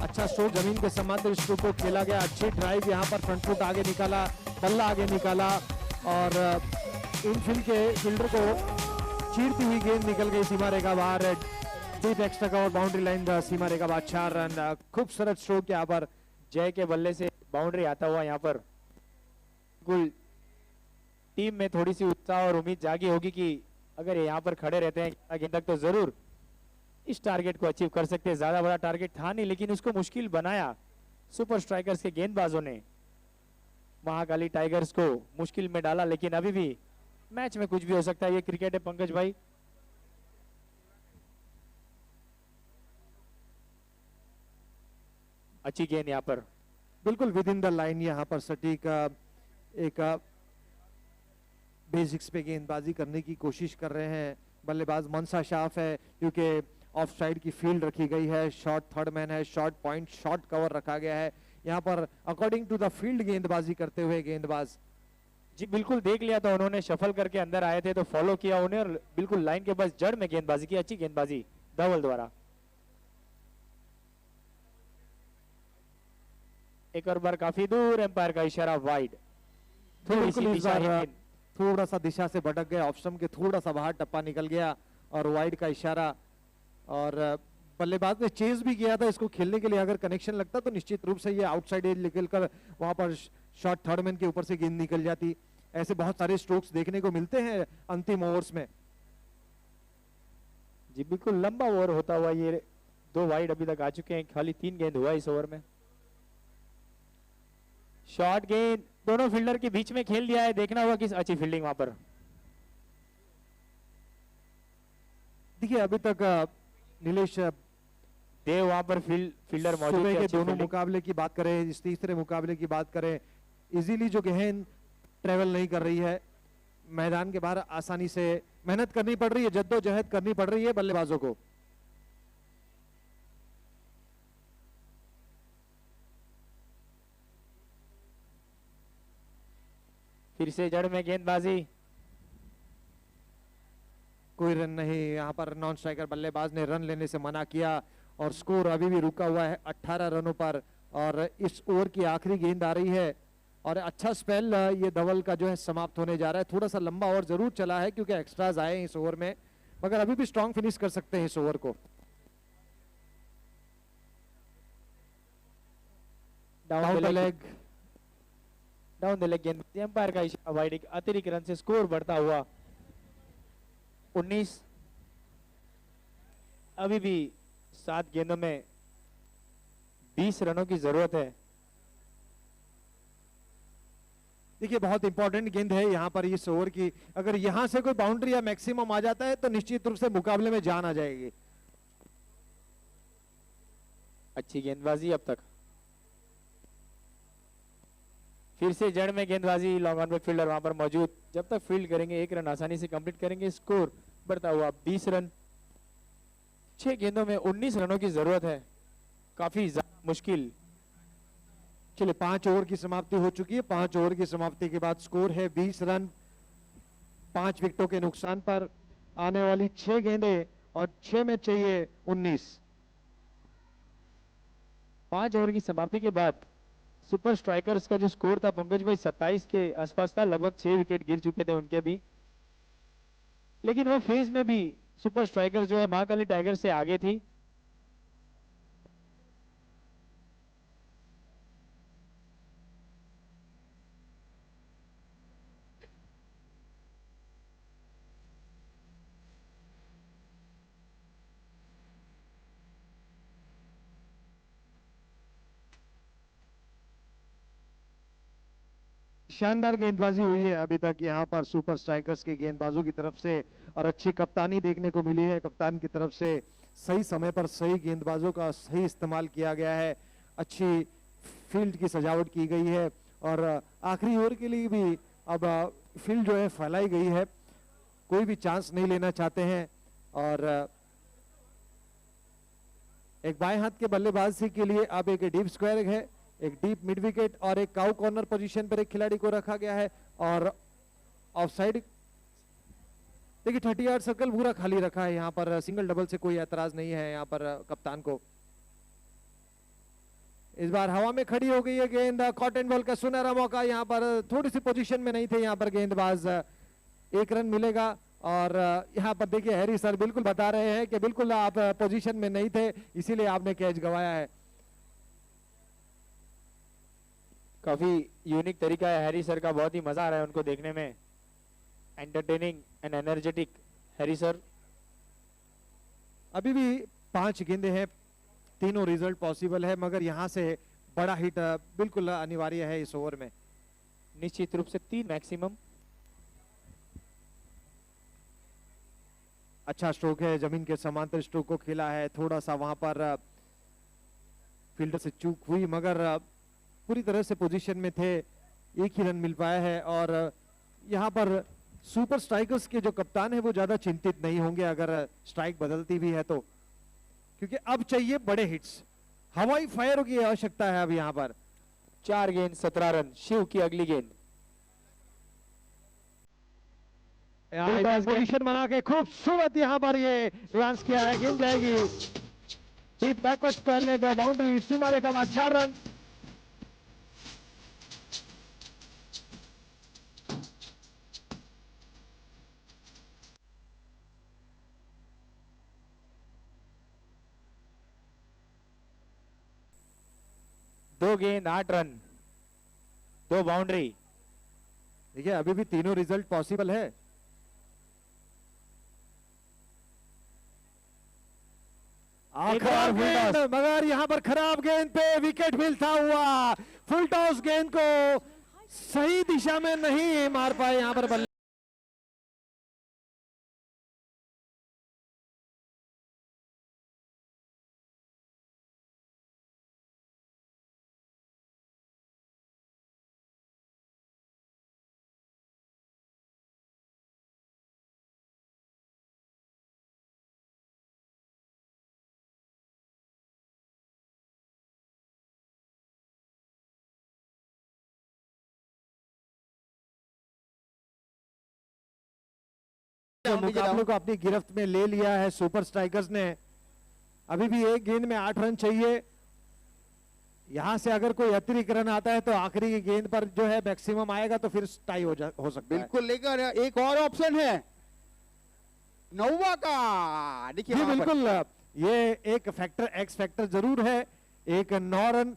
अच्छा स्ट्रोक जमीन के समांतर स्ट्रोक को खेला गया, अच्छी ड्राइव यहाँ पर फ्रंट फुट आगे निकाला, बल्ला आगे निकाला और इनफील्ड के फील्डर को चीरती हुई गेंद निकल गई सीमा रेखा बाहर। Deep extra cover boundary line सीमा रेखा बाहर, 4 रन। खूबसूरत स्ट्रोक यहाँ पर जय के बल्ले से बाउंड्री आता हुआ यहाँ पर। बिल्कुल टीम में थोड़ी सी उत्साह और उम्मीद जागी होगी कि अगर यहाँ पर खड़े रहते हैं 11 गेंद तक तो जरूर इस टारगेट को अचीव कर सकते हैं। ज्यादा बड़ा टारगेट था नहीं लेकिन उसको मुश्किल बनाया सुपर स्ट्राइकर्स के गेंदबाजों ने। महाकाली टाइगर्स को मुश्किल में डाला, लेकिन अभी भी मैच में कुछ भी हो सकता है, ये क्रिकेट है पंकज भाई। अच्छी गेंद यहाँ पर, बिल्कुल विद इन द लाइन, यहाँ पर सटीक एक बेसिक्स पे गेंदबाजी करने की कोशिश कर रहे हैं बल्लेबाज। मनसा शाफ है क्योंकि ऑफ साइड की फील्ड रखी गई है, शॉर्ट थर्ड मैन है, शॉर्ट पॉइंट शॉर्ट कवर रखा गया है यहाँ पर अकॉर्डिंग टू द फील्ड गेंदबाजी करते हुए गेंदबाज। जी बिल्कुल देख लिया था उन्होंने, शफल करके अंदर आए थे तो फॉलो किया उन्हें और बिल्कुल लाइन के पास जड़ में गेंदबाजी की। अच्छी गेंदबाजी धवल द्वारा। एक और बार काफी दूर, एम्पायर का इशारा वाइड। थोड़ा सा दिशा से भटक गया, ऑप्शन के थोड़ा सा बाहर टप्पा निकल गया और वाइड का इशारा। और बल्लेबाज ने चेज भी किया था इसको खेलने के लिए, अगर कनेक्शन लगता तो निश्चित रूप से ये आउटसाइड एज निकलकर वहां पर शॉर्ट थर्ड मैन के ऊपर से गेंद निकल जाती। ऐसे बहुत सारे स्ट्रोक्स देखने को मिलते हैं अंतिम ओवर्स में। जी बिल्कुल लंबा ओवर होता हुआ ये 2 वाइड अभी तक आ चुके हैं, खाली 3 गेंद हुआ इस ओवर में। शॉर्ट गेंद दोनों फील्डर के बीच में खेल दिया है, देखना होगा किस अच्छी फील्डिंग वहां पर। देखिए अभी तक नीलेश देव वहां पर फील्डर मौजूद है। के दोनों मुकाबले की बात करें, इस तीसरे मुकाबले की बात करें, इजीली जो गेंद ट्रेवल नहीं कर रही है, मैदान के बाहर आसानी से मेहनत करनी पड़ रही है, जद्दोजहद करनी पड़ रही है बल्लेबाजों को। फिर से जड़ में गेंदबाजी, कोई रन नहीं यहाँ पर। नॉन स्ट्राइकर बल्लेबाज ने रन लेने से मना किया और स्कोर अभी भी रुका हुआ है 18 रनों पर। और इस ओवर की आखिरी गेंद आ रही है और अच्छा स्पेल ये धवल का जो है समाप्त होने जा रहा है। थोड़ा सा लंबा ओवर जरूर चला है क्योंकि एक्स्ट्राज आए हैं इस ओवर में, मगर अभी भी स्ट्रॉन्ग फिनिश कर सकते हैं इस ओवर को। डाउन द लेग गेंद, एम्पायर का इशारा वाइड। एक अतिरिक्त रन से स्कोर बढ़ता हुआ 19। अभी भी 7 गेंदों में 20 रनों की जरूरत है। देखिए बहुत इंपॉर्टेंट गेंद है यहाँ पर इस ओवर की, अगर यहाँ से कोई बाउंड्री या मैक्सिमम आ जाता है तो निश्चित रूप से मुकाबले में जान आ जाएगी। अच्छी गेंदबाजी अब तक, फिर से जड़ में गेंदबाजी, लॉन्ग ऑन पे फील्डर वहां पर मौजूद, जब तक फील्ड करेंगे 1 रन आसानी से कंप्लीट करेंगे। स्कोर बढ़ता हुआ 20 रन, 6 गेंदों में 19 रनों की जरूरत है, काफी मुश्किल। चलिए 5 ओवर की समाप्ति हो चुकी है। 5 ओवर की समाप्ति के बाद स्कोर है 20 रन, 5 विकेटों के नुकसान पर आने वाली 6 गेंदें और 6 में चाहिए 19। 5 ओवर की समाप्ति के बाद सुपर स्ट्राइकर्स का जो स्कोर था पंकज भाई 27 के आसपास था, लगभग 6 विकेट गिर चुके थे उनके भी, लेकिन वो फेज में भी सुपर स्ट्राइकर्स जो है महाकाली टाइगर से आगे थी। शानदार गेंदबाजी हुई है अभी तक यहाँ पर सुपर स्ट्राइकर्स के गेंदबाजों की तरफ से, और अच्छी कप्तानी देखने को मिली है। कप्तान की तरफ से सही समय पर सही गेंदबाजों का सही इस्तेमाल किया गया है, अच्छी फील्ड की सजावट की गई है, और आखिरी ओवर के लिए भी अब फील्ड जो है फैलाई गई है, कोई भी चांस नहीं लेना चाहते हैं। और एक बाएं हाथ के बल्लेबाजी के लिए अब एक डीप स्क्वायर है, एक डीप मिड विकेट और एक काउ कॉर्नर पोजीशन पर एक खिलाड़ी को रखा गया है, और ऑफसाइड देखिए 30 यार्ड सर्कल पूरा खाली रखा है। यहाँ पर सिंगल डबल से कोई ऐतराज नहीं है यहाँ पर कप्तान को। इस बार हवा में खड़ी हो गई है गेंद, कॉटन बॉल का सुनहरा मौका, यहाँ पर थोड़ी सी पोजीशन में नहीं थे यहाँ पर गेंदबाज, 1 रन मिलेगा। और यहाँ पर देखिए हैरी सर बिल्कुल बता रहे हैं कि बिल्कुल आप पोजीशन में नहीं थे, इसीलिए आपने कैच गंवाया है। काफी यूनिक तरीका है हैरी सर का, बहुत ही मजा आ रहा है उनको देखने में, entertaining and energetic Harry sir. अभी भी 5 गेंदें हैं, तीनों रिजल्ट पॉसिबल है, मगर यहां से बड़ा हिट बिल्कुल अनिवार्य है इस ओवर में, निश्चित रूप से 3 मैक्सिमम। अच्छा स्ट्रोक है, जमीन के समांतर स्ट्रोक को खेला है, थोड़ा सा वहां पर फील्डर से चूक हुई, मगर पूरी तरह से पोजीशन में थे, 1 ही रन मिल पाया है। और यहाँ पर सुपर स्ट्राइकर्स के जो कप्तान है वो ज्यादा चिंतित नहीं होंगे अगर स्ट्राइक बदलती भी है तो, क्योंकि अब चाहिए बड़े हिट्स, हवाई फायर की आवश्यकता है अब यहाँ पर। 4 गेंद 17 रन, शिव की अगली गेंद। पोजीशन बना के खूबसूरत यहाँ पर ये डांस किया है, गेंद जाएगी डीप बैकवर्ड पहले बाउंड्री, सीमा रेखा का 4 रन। दो गेंद 8 रन, 2 बाउंड्री। देखिए अभी भी तीनों रिजल्ट पॉसिबल है। खराब गेंद, मगर यहाँ पर खराब गेंद पे विकेट मिलता हुआ, फुल टॉस गेंद को सही दिशा में नहीं मार पाए यहाँ पर बल्ले। मुकाबले को अपनी गिरफ्त में ले लिया है सुपर स्ट्राइकर्स ने। अभी भी 1 गेंद में 8 रन चाहिए, यहां से अगर कोई अतिरिक्त रन आता है तो आखिरी की गेंद पर जो है मैक्सिमम आएगा तो फिर टाई हो सकता है। बिल्कुल, लेकिन एक और ऑप्शन है नौवा का, देखिए बिल्कुल ये एक फैक्टर, एक्स फैक्टर जरूर है, एक 9 रन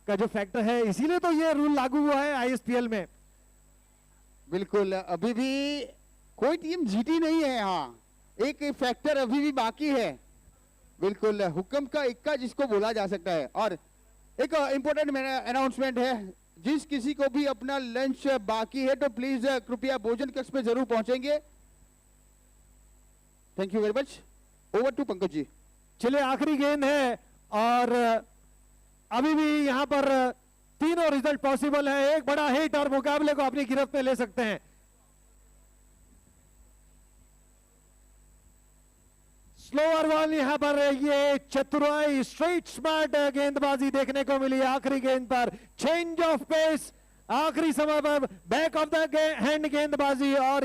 का जो फैक्टर है, इसीलिए तो ये रूल लागू हुआ है आईएसपीएल में। बिल्कुल, अभी भी कोई टीम जीती नहीं है यहाँ, एक फैक्टर अभी भी बाकी है। बिल्कुल, हुक्म का इक्का जिसको बोला जा सकता है। और एक इंपॉर्टेंट अनाउंसमेंट है, जिस किसी को भी अपना लंच बाकी है तो प्लीज कृपया भोजन कक्ष पे जरूर पहुंचेंगे। Thank you very much. Over to Pankaj ji. चलिए आखिरी गेंद है और अभी भी यहां पर तीनों रिजल्ट पॉसिबल है। एक बड़ा हिट और मुकाबले को अपनी गिरफ्त में ले सकते हैं। स्लोअर बॉल यहां पर ये चतुराई स्ट्रेट स्मार्ट गेंदबाजी देखने को मिली आखिरी गेंद पर। चेंज ऑफ पेस आखिरी समय पर बैक ऑफ द हैंड गेंदबाजी और